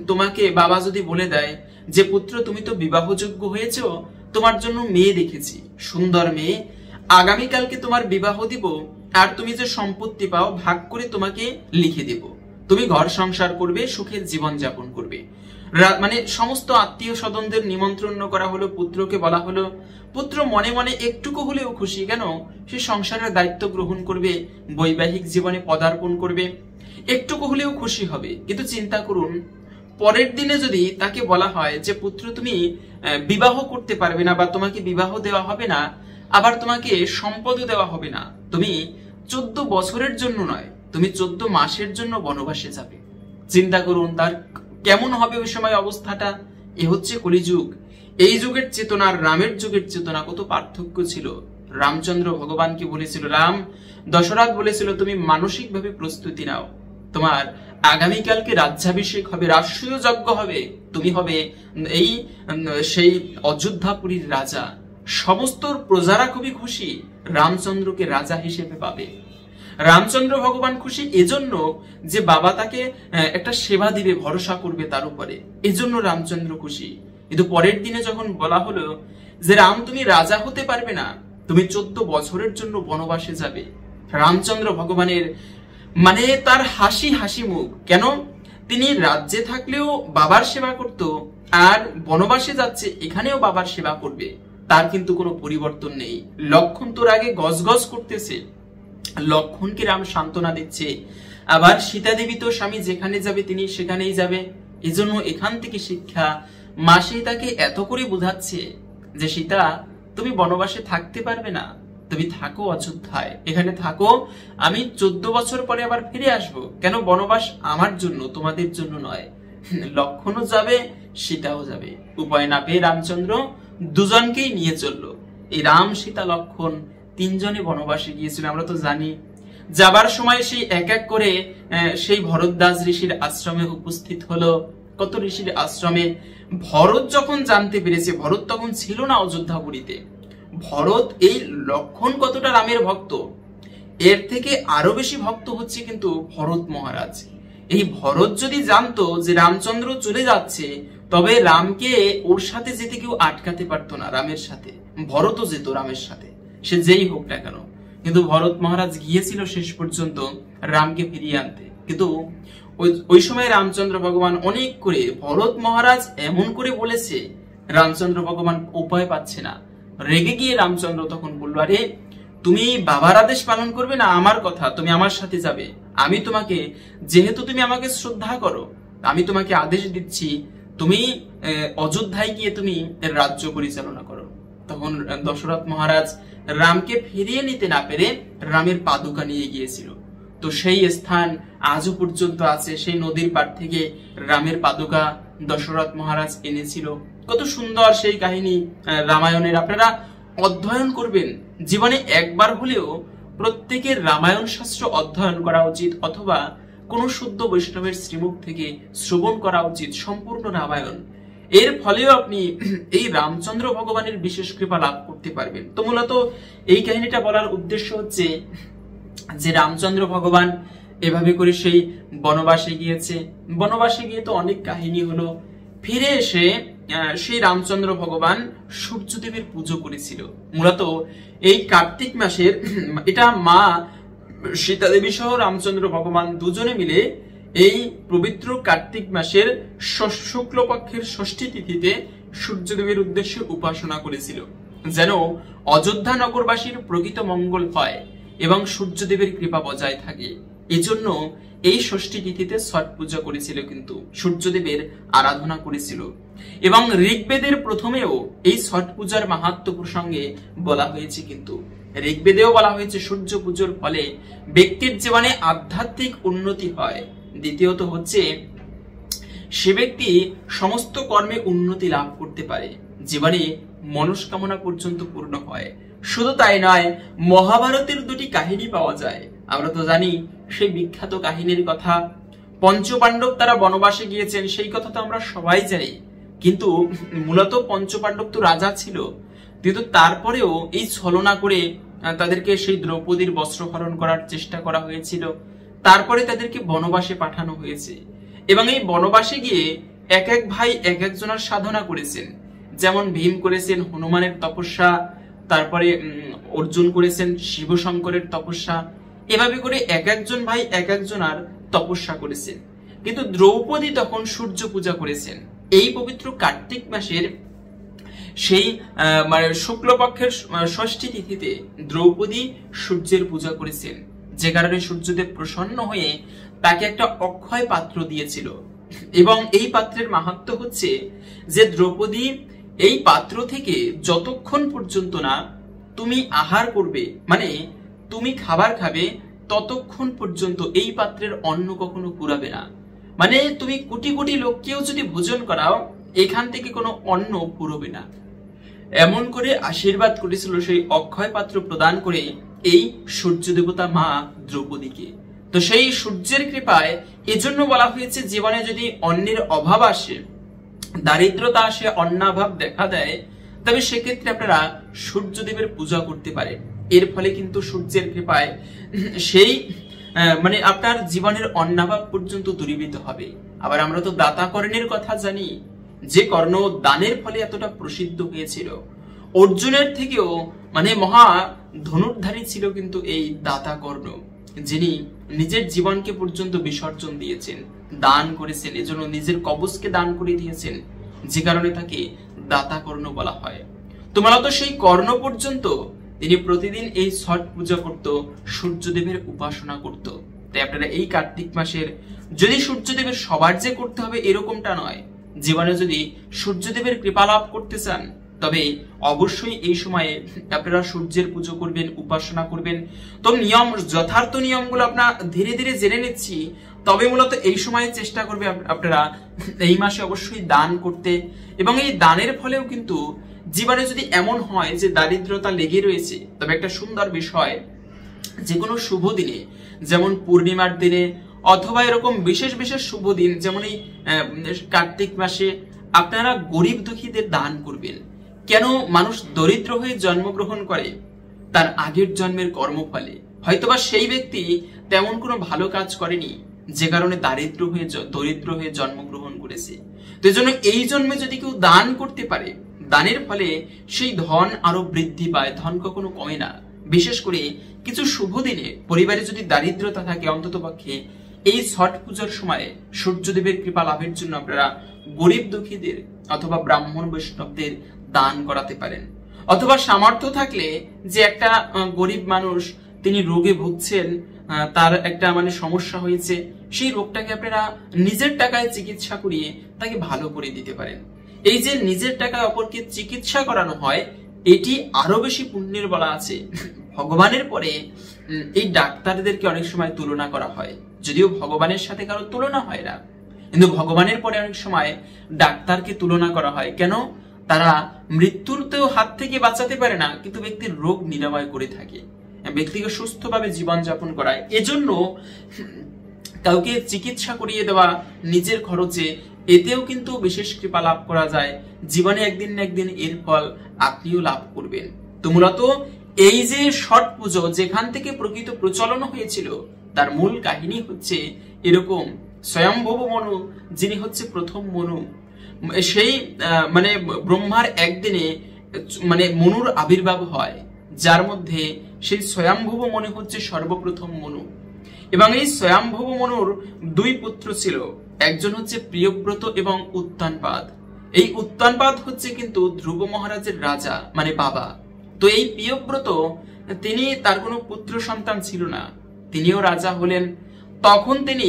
তোমাকে বাবা যদি বলে দেয় যে পুত্র তুমি তো বিবাহযোগ্য হয়েছ, তোমার জন্য মেয়ে দেখেছি, সুন্দর মেয়ে, আগামীকালকে তোমার বিবাহ দিব, আর তুমি যে সম্পত্তি পাও ভাগ করে তোমাকে লিখে দেব, তুমি ঘর সংসার করবে, সুখের জীবন যাপন করবে। মানে সমস্ত আত্মীয় স্বজনদের নিমন্ত্রণ করা হলো, পুত্রকে বলা হলো। পুত্র মনে মনে একটুকু হলেও খুশি, কেন সে সংসারের দায়িত্ব গ্রহণ করবে, বৈবাহিক জীবনে পদার্পণ করবে, একটুকু হলেও খুশি হবে। কিন্তু চিন্তা করুন, পরের দিনে যদি তাকে বলা হয় যে পুত্র তুমি বিবাহ করতে পারবে না, বা তোমাকে বিবাহ দেওয়া হবে না, আবার তোমাকে সম্পদও দেওয়া হবে না, তুমি 14 বছরের জন্য নয়, তুমি 14 মাসের জন্য বনবাসে যাবে। চিন্তা করুন তার কেমন হবে ওই সময় অবস্থাটা। এ হচ্ছে কলিযুগ। এই যুগের চেতনা আর রামের যুগের চেতনা কত পার্থক্য ছিল। রামচন্দ্র ভগবানকে বলেছিল, রাম দশরথ বলেছিল তুমি মানসিকভাবে প্রস্তুতি নাও, তোমার আগামীকালকে রাজ্যাভিষেক হবে, রাষ্ট্রীয় যজ্ঞ হবে, তুমি হবে এই সেই অযোধ্যাপুরীর রাজা। সমস্ত প্রজারা খুবই খুশি, রামচন্দ্রকে রাজা হিসেবে পাবে। রামচন্দ্র ভগবান খুশি এজন্য যে বাবা তাকে একটা সেবা দিবে, ভরসা করবে তার উপরে, এজন্য রামচন্দ্র খুশি। কিন্তু পরের দিনে যখন বলা হলো যে রাম তুমি রাজা হতে পারবে না, তুমি 14 বছরের জন্য বনবাসে যাবে, রামচন্দ্র ভগবানের মানে তার হাসি হাসি মুখ। কেন? তিনি রাজ্যে থাকলেও বাবার সেবা করত, আর বনবাসে যাচ্ছে এখানেও বাবার সেবা করবে, তার কিন্তু কোনো পরিবর্তন নেই। লক্ষণ তোর আগে গজগজ করতেছে, লক্ষণকে রাম সান্ত্বনা দিচ্ছে। আবার সীতা দেবী তো স্বামী যেখানে যাবে তিনি সেখানেই যাবে, এজন্য এখান থেকে শিক্ষা। মাসি তাকে এত করে বোঝাচ্ছে যে সীতা তুমি বনবাসে থাকতে পারবে না, তুমি থাকো অযোধ্যায়, এখানে থাকো, আমি 14 বছর পরে আবার ফিরে আসবো। কেন? বনবাস আমার জন্য, তোমাদের জন্য নয়। লক্ষণও যাবে, সীতাও যাবে। উপায় না পেয়ে রামচন্দ্র দুজনকেই নিয়ে চললো। এই রাম সীতা লক্ষণ 3 জনে বনবাসে গিয়েছিল। আমরা তো জানি যাবার সময় সেই এক এক করে সেই ভরদ্বাজ ঋষির আশ্রমে উপস্থিত হলো। কত ঋষির আশ্রমে ভরত যখন জানতে পেরেছে, ভরত তখন ছিল না অযোধ্যাপুরীতে, ভরত এই লক্ষণ কতটা রামের ভক্ত, এর থেকে আরো বেশি ভক্ত হচ্ছে কিন্তু ভরত মহারাজ। এই ভরত যদি জানতো যে রামচন্দ্র চলে যাচ্ছে, তবে রামকে ওর সাথে যেতে কেউ আটকাতে পারতো না, রামের সাথে। ভরতও যেত রামের সাথে, সে যেই হোক না কেন। কিন্তু ভরত মহারাজ গিয়েছিল শেষ পর্যন্ত রামকে ফিরিয়ে আনতে। কিন্তু ওই সময় রামচন্দ্র ভগবান অনেক করে, ভরত মহারাজ এমন করে বলেছে, রামচন্দ্র ভগবান উপায় পাচ্ছে না। রেগে গিয়ে রামচন্দ্র তখন বলল, আরে তুমি বাবার আদেশ পালন করবে না, আমার কথা, তুমি আমার সাথে যাবে। আমি তোমাকে, যেহেতু তুমি আমাকে শ্রদ্ধা করো, আমি তোমাকে আদেশ দিচ্ছি, তুমি অযোধ্যায় গিয়ে তুমি রাজ্য পরিচালনা করো। তখন দশরথ মহারাজ রামকে ফিরিয়ে নিতে না পেরে রামের পাদুকা নিয়ে গিয়েছিল। তো সেই স্থান আজও পর্যন্ত আছে, সেই নদীর পাড় থেকে রামের পাদুকা দশরথ মহারাজ এনেছিল। কত সুন্দর সেই কাহিনী রামায়ণের। আপনারা অধ্যয়ন করবেন, জীবনে একবার হলেও প্রত্যেকের রামায়ণ শাস্ত্র অধ্যয়ন করা উচিত, অথবা কোন শুদ্ধ বৈষ্ণবের শ্রীমুখ থেকে শ্রবণ করা উচিত সম্পূর্ণ রামায়ণ। এর ফলেও আপনি এই রামচন্দ্র ভগবানের বিশেষ কৃপা লাভ করতে পারবেন। তো মূলত এই কাহিনীটা বলার উদ্দেশ্য হচ্ছে যে রামচন্দ্র ভগবান এভাবে করে সেই বনবাসে গিয়েছে। বনবাসে গিয়ে তো অনেক কাহিনী হলো। ফিরে এসে সেই রামচন্দ্র ভগবান সূর্যদেবের পুজো করেছিল। মূলত এই কার্তিক মাসের, এটা মা সীতা দেবী সহ রামচন্দ্র ভগবান দুজনে মিলে এই পবিত্র কার্তিক মাসের শুক্লপক্ষের ষষ্ঠী তিথিতে সূর্যদেবের উদ্দেশ্যে উপাসনা করেছিল, যেন অযোধ্যা নগরবাসীর প্রকৃত মঙ্গল হয় এবং সূর্যদেবের কৃপা বজায় থাকে। এজন্য এই ষষ্ঠী তিথিতে ছট পূজা করেছিল, কিন্তু সূর্যদেবের আরাধনা করেছিল। এবং ঋগ্বেদের প্রথমেও এই ছট পূজার মাহাত্ম্য প্রসঙ্গে বলা হয়েছে, কিন্তু ঋগ্বেদেও বলা হয়েছে সূর্য পুজোর ফলে ব্যক্তির জীবনে আধ্যাত্মিক উন্নতি হয়। দ্বিতীয়ত হচ্ছে সে ব্যক্তি সমস্ত কর্মে উন্নতি লাভ করতে পারে, জীবনে মনস্কামনা পর্যন্ত পূর্ণ হয়। শুধু তাই নয়, মহাভারতের 2টি কাহিনী পাওয়া যায়। আমরা তো জানি সেই বিখ্যাত কাহিনীর কথা, পঞ্চপাণ্ডব তারা বনবাসে গিয়েছেন, সেই কথা তো আমরা সবাই জানি। কিন্তু মূলত পঞ্চপাণ্ডব তো রাজা ছিল, কিন্তু তারপরেও এই ছলনা করে তাদেরকে সেই দ্রৌপদীর বস্ত্রহরণ করার চেষ্টা করা হয়েছিল। তারপরে তাদেরকে বনবাসে পাঠানো হয়েছে, এবং এই বনবাসে গিয়ে এক এক ভাই এক একজনের সাধনা করেছেন। যেমন ভীম করেছেন হনুমানের তপস্যা, তারপরে অর্জুন করেছেন শিব শঙ্করের তপস্যা। এভাবে করে এক একজন ভাই এক একজনার তপস্যা করেছেন। কিন্তু দ্রৌপদী তখন সূর্য পূজা করেছেন। এই পবিত্র কার্তিক মাসের সেই মানে শুক্লপক্ষের ষষ্ঠী তিথিতে দ্রৌপদী সূর্যের পূজা করেছেন, যে কারণে সূর্যদেব প্রসন্ন হয়ে তাকে একটা অক্ষয় পাত্র দিয়েছিল। এবং এই পাত্রের মাহাত্ম্য হচ্ছে যে দ্রৌপদী এই পাত্র থেকে যতক্ষণ পর্যন্ত না তুমি আহার করবে, মানে তুমি খাবার খাবে, ততক্ষণ পর্যন্ত এই পাত্রের অন্ন কখনো পুরাবে না। মানে তুমি কোটি কোটি লোককেও যদি ভোজন করাও, এখান থেকে কোনো অন্ন পুরোবে না। এমন করে আশীর্বাদ করেছিল সেই অক্ষয় পাত্র প্রদান করে এই সূর্য দেবতা মা দ্রৌপদীকে। তো সেই সূর্যের কৃপায় এজন্য বলা হয়েছে, জীবনে যদি অন্নের অভাব আসে, দারিদ্রতা আসে, অন্নাভাব দেখা দেয়, তবে সেক্ষেত্রে আপনারা সূর্যদেবের পূজা করতে পারেন। এর ফলে কিন্তু সূর্যের কৃপায় সেই মানে আপনার জীবনের অন্নাভাব পর্যন্ত দূরীভূত হবে। আবার আমরা তো দাতা কর্ণের কথা জানি, যে কর্ণ দানের ফলে এতটা প্রসিদ্ধ হয়েছিল। অর্জুনের থেকেও মানে মহা ধনুর্ধারী ছিল কিন্তু এই দাতা কর্ণ, যিনি নিজের জীবনকে পর্যন্ত বিসর্জন দিয়েছেন, দান করেছেন, এজন্য নিজের কবচকে দান করে দিয়েছেন, যে কারণে তাকে দাতা কর্ণ বলা হয়। তো মূলত সেই কর্ণ পর্যন্ত তিনি প্রতিদিন এই ছট পূজা করত, সূর্যদেবের উপাসনা করত। তাই আপনারা এই কার্তিক মাসের যদি সূর্যদেবের সবার যে করতে হবে এরকমটা নয়, জীবনে যদি সূর্যদেবের কৃপা লাভ করতে চান, তবে অবশ্যই এই সময়ে আপনারা সূর্যের পুজো করবেন, উপাসনা করবেন। তো নিয়ম, যথার্থ নিয়মগুলো আপনারা ধীরে ধীরে জেনে নিচ্ছি। তবে মূলত এই সময়ে চেষ্টা করবে আপনারা এই মাসে অবশ্যই দান করতে, এবং এই দানের ফলেও কিন্তু জীবনে যদি এমন হয় যে দারিদ্রতা লেগে রয়েছে, তবে একটা সুন্দর বিষয়, যে কোনো শুভ দিনে, যেমন পূর্ণিমার দিনে অথবা এরকম বিশেষ বিশেষ শুভ দিন, যেমন এই কার্তিক মাসে আপনারা গরিব দুঃখীদের দান করবেন। কেন মানুষ দরিদ্র হয়ে জন্মগ্রহণ করে? তার আগের জন্মের কর্মফলে হয়তোবা সেই ব্যক্তি তেমন কোনো ভালো কাজ করেনি, যে কারণে দরিদ্র হয়ে জন্মগ্রহণ করেছে। তো এজন্য এই জন্মে যদি কেউ দান করতে পারে, দানের ফলে সেই ধন আরো বৃদ্ধি পায়, ধন কখনো কমে না। বিশেষ করে কিছু শুভ দিনে পরিবারে যদি দারিদ্রতা থাকে, অন্তত পক্ষে এই ছট পূজার সময় সূর্যদেবের কৃপা লাভের জন্য আপনারা গরিব দুঃখীদের অথবা ব্রাহ্মণ বৈষ্ণবদের দান করাতে পারেন। অথবা সামর্থ্য থাকলে, যে একটা গরিব মানুষ তিনি রোগে ভুগছেন, তার একটা মানে সমস্যা হয়েছে, সেই রোগটাকে আপনারা নিজের টাকায় চিকিৎসা করিয়ে তাকে ভালো করে দিতে পারেন। এই যে নিজের টাকায় অপরকে চিকিৎসা করানো হয়, এটি আরো বেশি পুণ্যের বলা আছে। ভগবানের পরে এই ডাক্তারদেরকে অনেক সময় তুলনা করা হয়, যদিও ভগবানের সাথে কারো তুলনা হয় না, কিন্তু ভগবানের পরে অনেক সময় ডাক্তারকে তুলনা করা হয়। কেন? তারা মৃত্যুরতেও হাত থেকে বাঁচাতে পারে না, কিন্তু ব্যক্তির রোগ নিরাময় করে থাকে, ব্যক্তিকে সুস্থভাবে জীবনযাপন করায়। এজন্য কাউকে চিকিৎসা করিয়ে দেওয়া নিজের খরচে, এতেও কিন্তু বিশেষ কৃপা লাভ করা যায়। জীবনে একদিন না একদিন এর ফল আপনিও লাভ করবেন। তো মূলত এই যে ছট পুজো যেখান থেকে প্রকৃত প্রচলন হয়েছিল, তার মূল কাহিনী হচ্ছে এরকম, স্বয়ম্ভব মনু যিনি হচ্ছে প্রথম মনু, সেই মানে ব্রহ্মার একদিনে মানে মনুর আবির্ভাব হয়, যার মধ্যে সেই স্বয়ম্ভব মনু হচ্ছে সর্বপ্রথম মনু। এবং এই স্বয়ম্ভব মনুর দুই পুত্র ছিল, একজন হচ্ছে প্রিয়ব্রত এবং উত্তানপাদ। এই উত্তানপাদ হচ্ছে কিন্তু ধ্রুব মহারাজের রাজা, মানে বাবা। তো এই প্রিয়ব্রত, তিনি তার কোনো পুত্র সন্তান ছিল না, তিনিও রাজা হলেন। তখন তিনি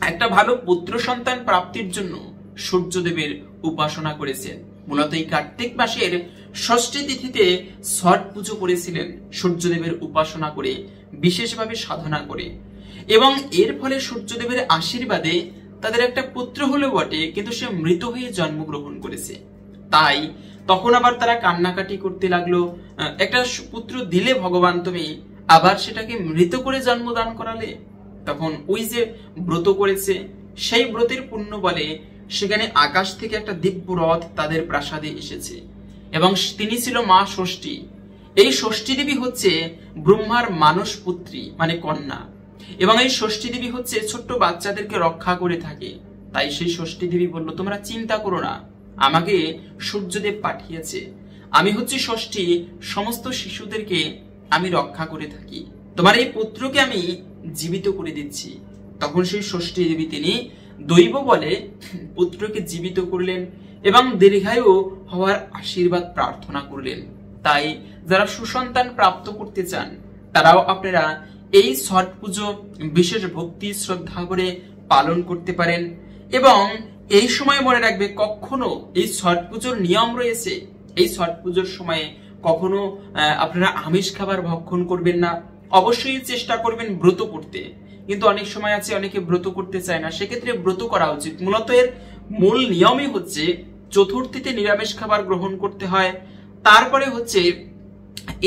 একটা ভালো পুত্র সন্তান প্রাপ্তির জন্য সূর্যদেবের উপাসনা করেছেন। মূলত এই কার্তিক মাসের ষষ্ঠী তিথিতে ছট পুজো করেছিলেন, সূর্যদেবের উপাসনা করে, বিশেষভাবে সাধনা করে। এবং এর ফলে সূর্যদেবের আশীর্বাদে তাদের একটা পুত্র হলো বটে, কিন্তু সে মৃত হয়ে জন্মগ্রহণ করেছে। তাই তখন আবার তারা কান্নাকাটি করতে লাগলো, একটা পুত্র দিলে ভগবান তুমি, আবার সেটাকে মৃত করে জন্মদান করালে। তখন ওই যে ব্রত করেছে, সেই ব্রতের পুণ্য বলে সেখানে আকাশ থেকে একটা দিব্য রথ তাদের প্রাসাদে এসেছে, এবং তিনি ছিল মা ষষ্ঠী। এই ষষ্ঠী দেবী হচ্ছে ব্রহ্মার মানস পুত্রী, মানে কন্যা। এবং এই ষষ্ঠী দেবী হচ্ছে ছোট্ট বাচ্চাদেরকে রক্ষা করে থাকে। তাই সেই ষষ্ঠী দেবী বলল, তোমরা চিন্তা করো না, আমাকে সূর্যদেব পাঠিয়েছে, আমি হচ্ছে ষষ্ঠী, সমস্ত শিশুদেরকে আমি রক্ষা করে থাকি, তোমার এই পুত্রকে আমি জীবিত করে দিচ্ছি। তখন সেই ষষ্ঠী দেবী তিনি দৈব বলে পুত্রকে জীবিত করলেন এবং দীর্ঘায়ু হওয়ার আশীর্বাদ প্রার্থনা করলেন। তাই যারা সুসন্তান প্রাপ্ত করতে চান তারাও আপনারা এই ছট পুজো বিশেষ ভক্তি শ্রদ্ধা করে পালন করতে পারেন। এবং এই সময় মনে রাখবে, কখনো এই ছট পুজোর নিয়ম রয়েছে, এই ছট পুজোর সময়ে কখনো আপনারা আমিষ খাবার ভক্ষণ করবেন না। অবশ্যই চেষ্টা করবেন ব্রত করতে, কিন্তু অনেক সময় আছে অনেকে ব্রত করতে চায় না, সেক্ষেত্রে ব্রত করা উচিত। মূলত এর মূল নিয়মই হচ্ছে চতুর্থীতে নিরামিষ খাবার গ্রহণ করতে হয়, তারপরে হচ্ছে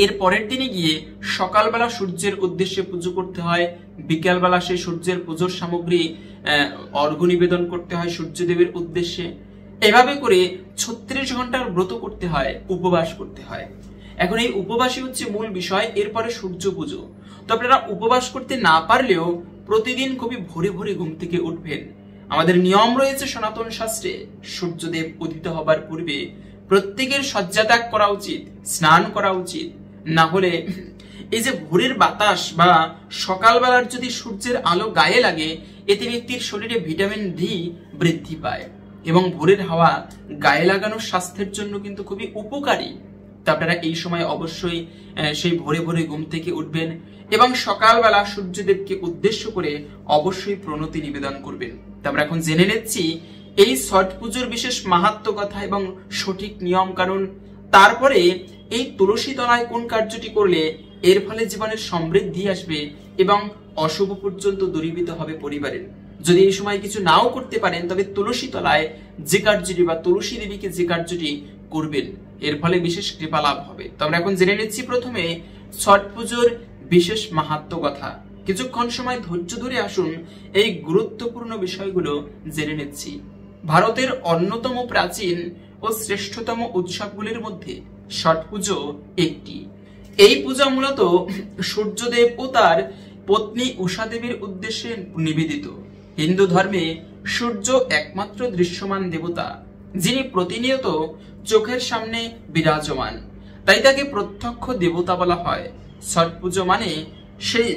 এর পরের দিনে গিয়ে সকালবেলা সূর্যের উদ্দেশ্যে পুজো করতে হয়, বিকালবেলা সেই সূর্যের পুজোর সামগ্রী অর্ঘ্য নিবেদন করতে হয় সূর্যদেবের উদ্দেশ্যে। এভাবে করে 36 ঘন্টার ব্রত করতে হয়, উপবাস করতে হয়। এখন এই উপবাসই হচ্ছে মূল বিষয়। এরপরে সূর্য পুজো। তো আপনারা উপবাস করতে না পারলেও প্রতিদিন খুবই ভোরে ভোরে ঘুম থেকে উঠবেন। আমাদের নিয়ম রয়েছে সনাতন শাস্ত্রে, সূর্যদেব উদিত হবার পূর্বে প্রত্যেকের শয্যা ত্যাগ করা উচিত, স্নান করা উচিত। না হলে এই যে ভোরের বাতাস বা সকালবেলার যদি সূর্যের আলো গায়ে লাগে, এতে ব্যক্তির শরীরে ভিটামিন ডি বৃদ্ধি পায় এবং ভোরের হাওয়া গায়ে লাগানোর স্বাস্থ্যের জন্য কিন্তু খুবই উপকারী। তা আপনারা এই সময় অবশ্যই সেই ভোরে ভোরে ঘুম থেকে উঠবেন এবং সকালবেলা সূর্যদেবকে উদ্দেশ্য করে অবশ্যই প্রণতি নিবেদন করবেন। তা আমরা এখন জেনে নিচ্ছি এই ছট পুজোর বিশেষ মাহাত্ম্য কথা এবং সঠিক নিয়ম কানুন। তারপরে এই তুলসী তলায় কোন কার্যটি করলে এর ফলে জীবনের সমৃদ্ধি আসবে এবং অশুভ পর্যন্ত দূরীভূত হবে পরিবারের। যদি এই সময় কিছু নাও করতে পারেন, তবে তুলসী তলায় যে কার্যটি বা তুলসী দেবীকে যে কার্যটি করবেন এর ফলে বিশেষ কৃপা লাভ হবে। তো আমরা এখন জেনে নিচ্ছি প্রথমে ছট পুজোর বিশেষ মাহাত্ম্য কথা। কিছুক্ষণ সময় ধৈর্য ধরে আসুন, এই গুরুত্বপূর্ণ বিষয়গুলো জেনে নিচ্ছি। ভারতের অন্যতম প্রাচীন ও শ্রেষ্ঠতম উৎসবগুলির মধ্যে ছট পুজো একটি। এই পূজা মূলত সূর্যদেব ও তার পত্নী উষা দেবীর উদ্দেশ্যে নিবেদিত। হিন্দু ধর্মে সূর্য একমাত্র দৃশ্যমান দেবতা, যিনি প্রতিনিয়ত চোখের সামনে বিরাজমান, তাই তাকে প্রত্যক্ষ দেবতা বলা হয়। ছট পুজো মানে সেই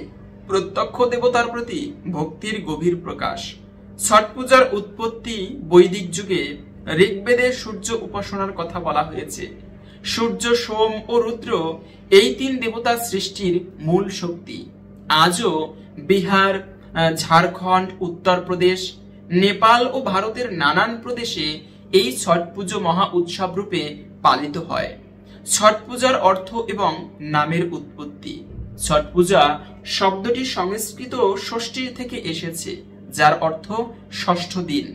প্রত্যক্ষ দেবতার প্রতি ভক্তির গভীর প্রকাশ। ছট পূজার উৎপত্তি বৈদিক যুগে ঋগ্বেদে সূর্য উপাসনার কথা বলা হয়েছে। সূর্য, সোম ও রুদ্র এই তিন দেবতা সৃষ্টির মূল শক্তি। আজও বিহার, ঝাড়খণ্ড, উত্তরপ্রদেশ, নেপাল ও ভারতের নানান প্রদেশে এই ছট পুজো মহা উৎসব রূপে পালিত হয়। ছট পূজার অর্থ এবং নামের উৎপত্তি। ছট পূজা শব্দটি সংস্কৃত ষষ্ঠী থেকে এসেছে, যার অর্থ ষষ্ঠ দিন।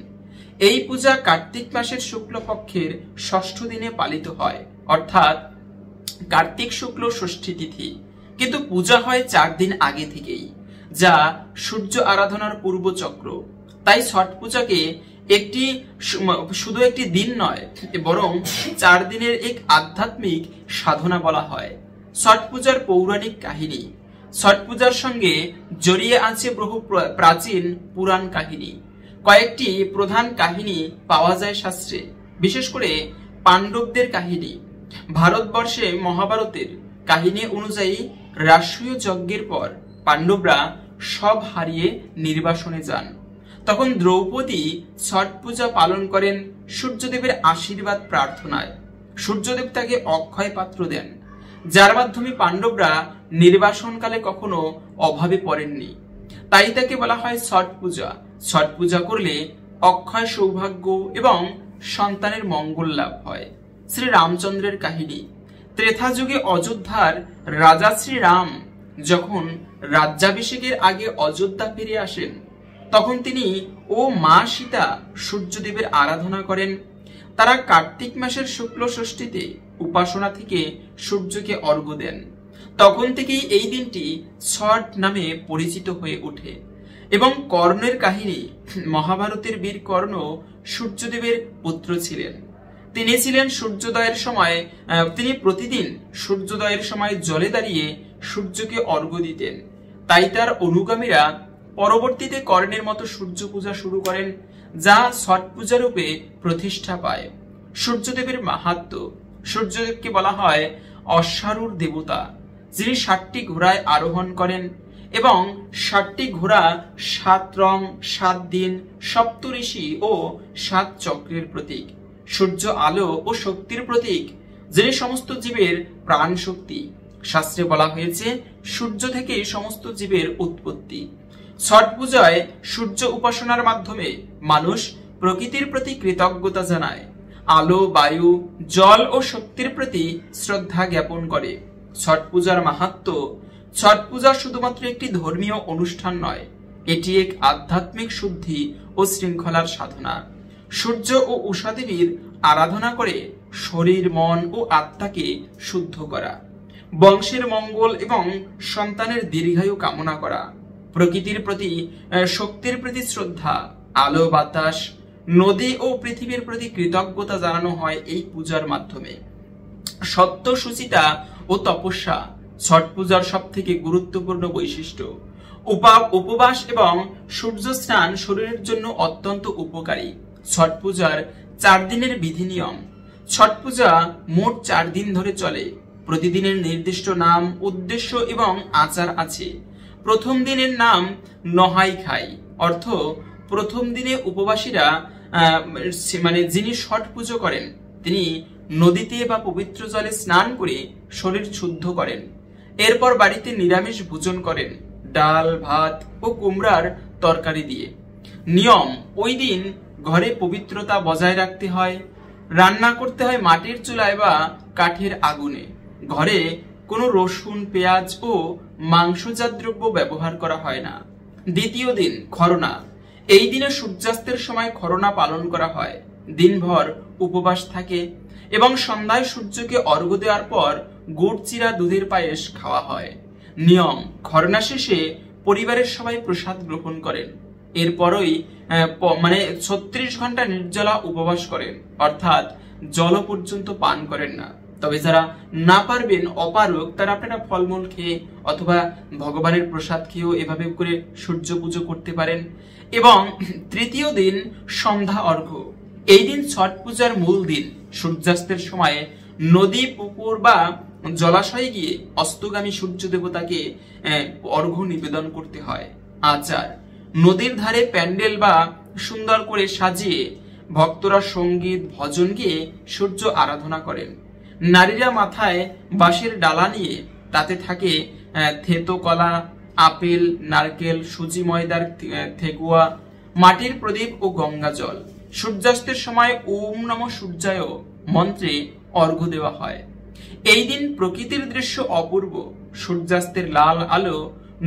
এই পূজা কার্তিক মাসের শুক্লপক্ষের ষষ্ঠ দিনে পালিত হয়, অর্থাৎ কার্তিক শুক্ল ষষ্ঠী তিথি। কিন্তু পূজা হয় 4 দিন আগে থেকেই, যা সূর্য আরাধনার পূর্ব চক্র। তাই ছট পূজাকে শুধু একটি দিন নয়, বরং 4 দিনের এক আধ্যাত্মিক সাধনা বলা হয়। ছট পূজার পৌরাণিক কাহিনী। ছট পূজার সঙ্গে জড়িয়ে আছে বহু প্রাচীন পুরাণ কাহিনী। কয়েকটি প্রধান কাহিনী পাওয়া যায় শাস্ত্রে, বিশেষ করে পাণ্ডবদের কাহিনী। ভারতবর্ষে মহাভারতের কাহিনী অনুযায়ী রাষ্ট্রীয় যজ্ঞের পর পাণ্ডবরা সব হারিয়ে নির্বাসনে যান। তখন দ্রৌপদী ছট পূজা পালন করেন সূর্যদেবের আশীর্বাদ প্রার্থনায়। সূর্যদেব তাকে অক্ষয় পাত্র দেন, যার মাধ্যমে পাণ্ডবরা নির্বাসনকালে কখনো অভাবে পড়েননি। তাই তাকে বলা হয় ছট পূজা। ছট পূজা করলে অক্ষয় সৌভাগ্য এবং সন্তানের মঙ্গল লাভ হয়। শ্রী রামচন্দ্রের কাহিনী। ত্রেতা যুগে অযোধ্যার রাজা শ্রী রাম যখন রাজ্যাভিষেকের আগে অযোধ্যা ফিরে আসেন, তখন তিনি ও মা সীতা সূর্যদেবের আরাধনা করেন। তারা কার্তিক মাসের শুক্ল ষষ্ঠীতে উপাসনা থেকে সূর্যকে অর্ঘ্য দেন। তখন থেকেই এই দিনটি ছট নামে পরিচিত হয়ে ওঠে। এবং কর্ণের কাহিনী। মহাভারতের বীর কর্ণ সূর্যদেবের পুত্র ছিলেন। তিনি ছিলেন সূর্যোদয়ের সময় তিনি প্রতিদিন সূর্যোদয়ের সময় জলে দাঁড়িয়ে সূর্যকে অর্ঘ্য দিতেন। তাই তার অনুগামীরা পরবর্তীতে কর্ণের মতো সূর্য পূজা শুরু করেন, যা ছট পূজা রূপে প্রতিষ্ঠা পায়। সূর্যদেবের মাহাত্ম্য। সূর্যদেবকে বলা হয় অশ্বারূঢ় দেবতা, যিনি 7টি ঘোড়ায় আরোহণ করেন এবং 7টি ঘোড়া, 7 রং, 7 দিন, সপ্তঋষি ও 7 চক্রের প্রতীক। সূর্য আলো ও শক্তির প্রতীক, যিনি সমস্ত জীবের প্রাণ শক্তি। শাস্ত্রে বলা হয়েছে সূর্য থেকে সমস্ত জীবের উৎপত্তি। ছট পূজায় সূর্য উপাসনার মাধ্যমে মানুষ প্রকৃতির প্রতি কৃতজ্ঞতা জানায়, আলো, বায়ু, জল ও শক্তির প্রতি শ্রদ্ধা জ্ঞাপন করে। ছট পূজার মাহাত্ম্য। ছট পূজা শুধুমাত্র একটি ধর্মীয় অনুষ্ঠান নয়, এটি এক আধ্যাত্মিক শুদ্ধি ও শৃঙ্খলার সাধনা। সূর্য ও উষা দেবীর আরাধনা করে শরীর, মন ও আত্মাকে শুদ্ধ করা, বংশের মঙ্গল এবং সন্তানের দীর্ঘায়ু কামনা করা, প্রকৃতির প্রতি শক্তির প্রতি শ্রদ্ধা, আলো, বাতাস, নদী ও পৃথিবীর প্রতি কৃতজ্ঞতা জানানো হয় এই পূজার মাধ্যমে। সত্য, শুচিতা ও তপস্যা ছট পূজার সব থেকে গুরুত্বপূর্ণ বৈশিষ্ট্য। উপবাস এবং সূর্য স্নান শরীরের জন্য অত্যন্ত উপকারী। ছট পূজার 4 দিনের বিধি নিয়ম। ছট পূজা মোট 4 দিন ধরে চলে। প্রতিদিনের নির্দিষ্ট নাম, উদ্দেশ্য এবং আচার আছে। প্রথম দিনের নাম নহাই খাই, অর্থ প্রথম দিনে উপবাসীরা যিনি ছট পুজো করেন তিনি নদীতে বা পবিত্র জলে স্নান করে শরীর শুদ্ধ করেন। এরপর বাড়িতে নিরামিষ ভোজন করেন, ডাল, ভাত ও কুমড়ার তরকারি দিয়ে। নিয়ম: ওই দিন ঘরে পবিত্রতা বজায় রাখতে হয়। রান্না করতে হয় মাটির চুলায় বা কাঠের আগুনে। ঘরে কোনো রসুন, পেঁয়াজ ও মাংসজাত দ্রব্য ব্যবহার করা হয় না। দ্বিতীয় দিন খরনা। এই দিনে সূর্যাস্তের সময় খরনা পালন করা হয়। দিনভর উপবাস থাকে এবং সন্ধ্যায় সূর্যকে অর্ঘ্য দেওয়ার পর গুড় চিরা দুধের পায়েস খাওয়া হয়। নিয়ম: খরনা শেষে পরিবারের সবাই প্রসাদ গ্রহণ করেন। এরপরই 36 ঘন্টা নির্জলা উপবাস করেন, অর্থাৎ জল পর্যন্ত পান করেন না। তবে যারা না পারবেন, অপারক, তারা আপনারা ফলমূল খেয়ে অথবা ভগবানের প্রসাদ খেয়েও এভাবে করে সূর্য পুজো করতে পারেন। এবং তৃতীয় দিন সন্ধ্যা অর্ঘ্য। এই দিন ছট পূজার মূল দিন। সূর্যাস্তের সময় নদী, পুকুর বা জলাশয়ে গিয়ে অস্তগামী সূর্য দেবতাকে অর্ঘ্য নিবেদন করতে হয়। আচার: নদীর ধারে প্যান্ডেল বা সুন্দর করে সাজিয়ে ভক্তরা সঙ্গীত, ভজন গিয়ে সূর্য আরাধনা করেন। নারীরা মাথায় বাঁশের ডালা নিয়ে তাতে থাকে থেতো কলা, আপেল, নারকেল, সুজি, ময়দার ঠেকুয়া, মাটির প্রদীপ ও গঙ্গা জল। সূর্যাস্তের সময় ওম নমঃ সূর্যায় মন্ত্রে অর্ঘ্য দেওয়া হয়। এই দিন প্রকৃতির দৃশ্য অপূর্ব। সূর্যাস্তের লাল আলো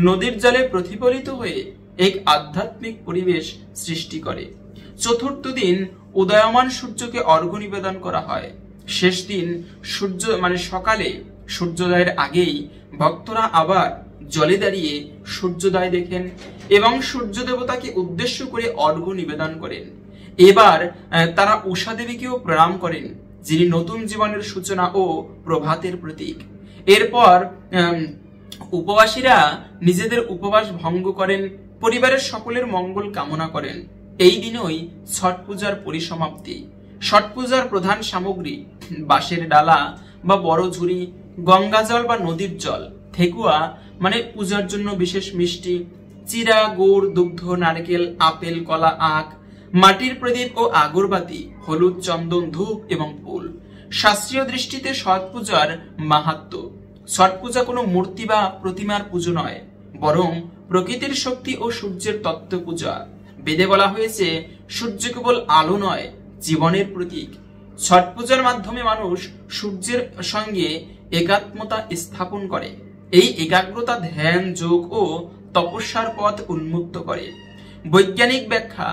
নদীর জলে প্রতিফলিত হয়ে এক আধ্যাত্মিক পরিবেশ সৃষ্টি করে। চতুর্থ দিন উদয়মান সূর্যকে অর্ঘ্য নিবেদন করা হয়। শেষ দিন সকালে সূর্যোদয়ের আগেই ভক্তরা আবার জলে দাঁড়িয়ে সূর্যোদয় দেখেন এবং সূর্য দেবতাকে উদ্দেশ্য করে অর্ঘ্য নিবেদন করেন। এবার তারা উষা দেবীকেও প্রণাম করেন, যিনি নতুন জীবনের সূচনা ও প্রভাতের প্রতীক। এরপর উপবাসীরা নিজেদের উপবাস ভঙ্গ করেন, পরিবারের সকলের মঙ্গল কামনা করেন। এই দিনই ছট পূজার পরিসমাপ্তি। ছট পূজার প্রধান সামগ্রী: বাঁশের ডালা বা বড় ঝুড়ি, গঙ্গা জল বা নদীর জল, ঠেকুয়া পূজার জন্য বিশেষ মিষ্টি, চিরা, গুড়, দুগ্ধ, নারকেল, আপেল, কলা, আখ, মাটির প্রদীপ ও আগরবাতি, হলুদ, চন্দন, ধূপ এবং ফুল। শাস্ত্রীয় দৃষ্টিতে ছট পূজার মাহাত্ম্য: ছট পূজা কোনো মূর্তি বা প্রতিমার পুজো নয়, বরং প্রকৃতির শক্তি ও সূর্যের তত্ত্ব পূজা। বেদে বলা হয়েছে সূর্য কেবল আলো নয়, জীবনের প্রতীক। ছট পূজার মাধ্যমে মানুষ সূর্যের সঙ্গে একাত্মতা স্থাপন করে। এই একাগ্রতা ধ্যান, যোগ ও তপস্যার পথ উন্মুক্ত করে। বৈজ্ঞানিক ব্যাখ্যা: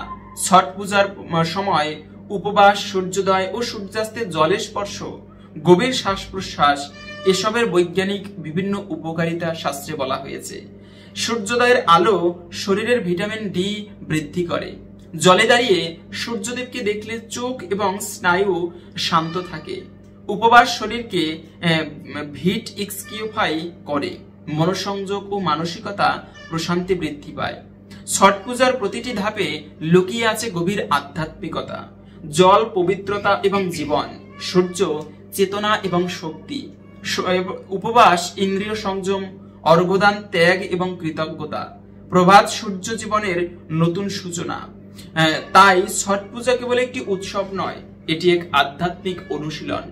ছট পূজার সময় উপবাস, সূর্যোদয় ও সূর্যাস্তের জলের স্পর্শ, গভীর শ্বাস প্রশ্বাস, এসবের বৈজ্ঞানিক বিভিন্ন উপকারিতা শাস্ত্রে বলা হয়েছে। সূর্যোদয়ের আলো শরীরের ভিটামিন ডি বৃদ্ধি করে। জলে দাঁড়িয়ে সূর্যদেবকে দেখলে চোখ এবং স্নায়ু শান্ত থাকে। উপবাস শরীরকে ভিট এক্সকিউফাই করে, মনোসংযোগ ও মানসিকতা প্রশান্তি বৃদ্ধি পায়। ছট পূজার প্রতিটি ধাপে লুকিয়ে আছে গভীর আধ্যাত্মিকতা। জল পবিত্রতা এবং জীবন, সূর্য চেতনা এবং শক্তি, উপবাস ইন্দ্রিয় সংযম অর্ঘদান, ত্যাগ এবং কৃতজ্ঞতা। প্রভাত সূর্য জীবনের নতুন সূচনা। তাই ছট পূজা কেবল একটি উৎসব নয়, এটি এক আধ্যাত্মিক অনুশীলন।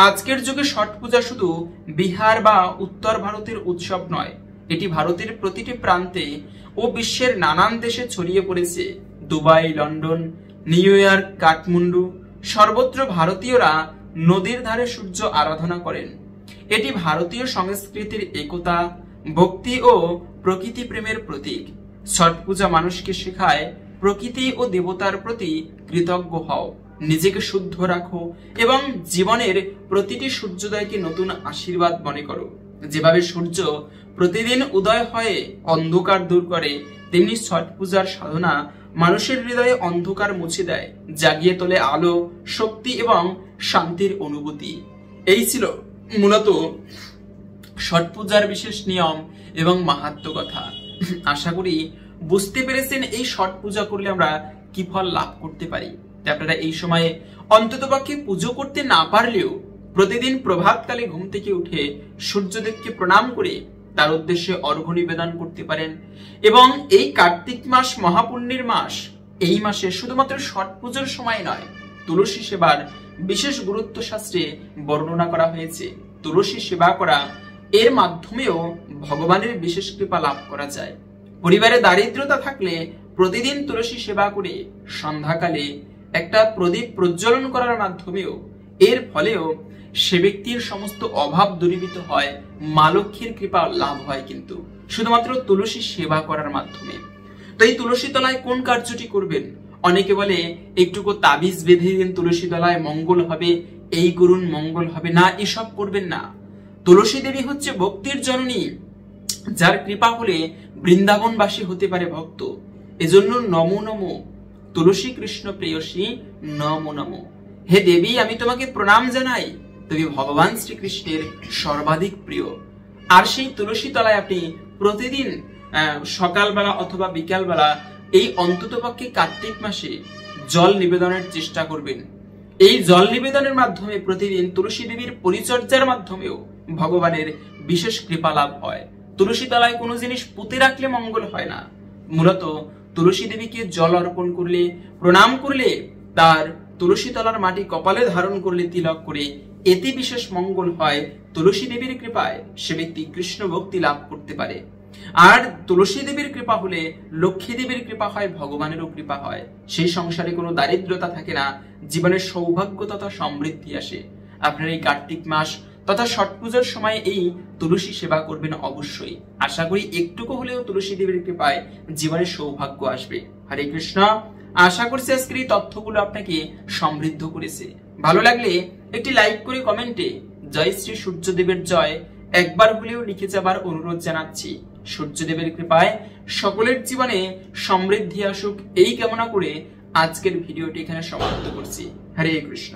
আজকের যুগে ছট পূজা শুধু বিহার বা উত্তর ভারতের উৎসব নয়, এটি ভারতের প্রতিটি প্রান্তে ও বিশ্বের নানান দেশে ছড়িয়ে পড়েছে। Dubai, London, new York, Kathmandu, সর্বত্র ভারতীয়রা নদীর ধারে সূর্য আরাধনা করেন। এটি ভারতীয় সংস্কৃতির একতা, ভক্তি ও প্রকৃতি প্রেমের প্রতীক। ছট পূজা মানুষকে শেখায় প্রকৃতি ও দেবতার প্রতি কৃতজ্ঞ হও, নিজেকে শুদ্ধ রাখো এবং জীবনের প্রতিটি সূর্যোদয়কে নতুন আশীর্বাদ মনে করো। যেভাবে সূর্য প্রতিদিন উদয় হয়ে অন্ধকার দূর করে, তেমনি ছট পূজার সাধনা মানুষের হৃদয়ে অন্ধকার মুছে দেয়, জাগিয়ে তোলে আলো, শক্তি এবং শান্তির অনুভূতি। এই ছিল মূলত ছট পূজার বিশেষ নিয়ম এবং মাহাত্ম্য কথা। আশা করি বুঝতে পেরেছেন এই ছট পূজা করলে আমরা কি ফল লাভ করতে পারি। আপনারা এই সময়ে অন্ততপক্ষে পুজো করতে না পারলেও প্রতিদিন প্রভাতকালে ঘুম থেকে উঠে সূর্যদেবকে প্রণাম করে তার উদ্দেশ্যে অর্ঘ্য নিবেদন করতে পারেন। এবং এই কার্তিক মাস মহাপুণ্যের মাস, এই মাসে শুধুমাত্র ছট পুজোর সময় নয়, তুলসী সেবার বিশেষ গুরুত্ব শাস্ত্রে বর্ণনা করা হয়েছে। তুলসী সেবা করা এর মাধ্যমেও ভগবানের বিশেষ কৃপা লাভ করা যায়। পরিবারে দারিদ্রতা থাকলে প্রতিদিন তুলসী সেবা করে সন্ধ্যাকালে একটা প্রদীপ প্রজ্বলন করার মাধ্যমেও, এর ফলেও সে ব্যক্তির সমস্ত অভাব দূরীভূত হয়, মা লক্ষ্মীর কৃপা লাভ হয় কিন্তু শুধুমাত্র তুলসী সেবা করার মাধ্যমে। তো এই তুলসী তলায় কোন কার্যটি করবেন? অনেকে বলে একটুকু তাবিজ বেঁধে দিন, তুলসী তলায় মঙ্গল হবে, এই করুন মঙ্গল হবে। না, এসব করবেন না। তুলসী দেবী হচ্ছে ভক্তির জননী, যার কৃপা হলে বৃন্দাবনবাসী হতে পারে ভক্ত। এজন্য নমো নমো তুলসী কৃষ্ণ প্রেয়সী, নমো নমো। হে দেবী, আমি তোমাকে প্রণাম জানাই, তুমি ভগবান শ্রীকৃষ্ণের সর্বাধিক প্রিয়। আর সেই তুলসী তলায় আপনি প্রতিদিন সকালবেলা অথবা বিকালবেলা এই অন্ততপক্ষে কার্তিক মাসে জল নিবেদনের চেষ্টা করবেন। এই জল নিবেদনের মাধ্যমে প্রতিদিন তুলসী দেবীর পরিচর্যার মাধ্যমেও ভগবানের বিশেষ কৃপা লাভ হয়। তুলসী তলায় কোনো জিনিস পুঁতে রাখলে মঙ্গল হয় না। মূলত তুলসী দেবীকে জল অর্পণ করলে, প্রণাম করলে, তার তুলসী তলার মাটি কপালে ধারণ করলে, তিলক করে, এতে বিশেষ মঙ্গল হয়। তুলসী দেবীর কৃপায় সে ব্যক্তি কৃষ্ণ ভক্তি লাভ করতে পারে। আর তুলসী দেবীর কৃপা হলে লক্ষ্মী দেবীর কৃপা হয়, ভগবানেরও কৃপা হয়। সেই সংসারে কোনো দারিদ্রতা থাকে না, জীবনের সৌভাগ্য তথা সমৃদ্ধি আসে। আপনার এই কার্তিক মাস তথা ছট পূজার সময় এই তুলসী সেবা করবেন অবশ্যই। আশা করি একটুকু হলেও তুলসী দেবীর কৃপায় জীবনের সৌভাগ্য আসবে। হরে কৃষ্ণ। আশা করছি আজকের এই তথ্যগুলো আপনাকে সমৃদ্ধ করেছে। ভালো লাগলে একটি লাইক করে কমেন্টে জয় শ্রী সূর্যদেবের জয় একবার হলেও লিখে যাবার অনুরোধ জানাচ্ছি। সূর্যদেবের কৃপায় সকলের জীবনে সমৃদ্ধি আসুক, এই কামনা করে আজকের ভিডিওটি এখানে সমাপ্ত করছি। হরে কৃষ্ণ।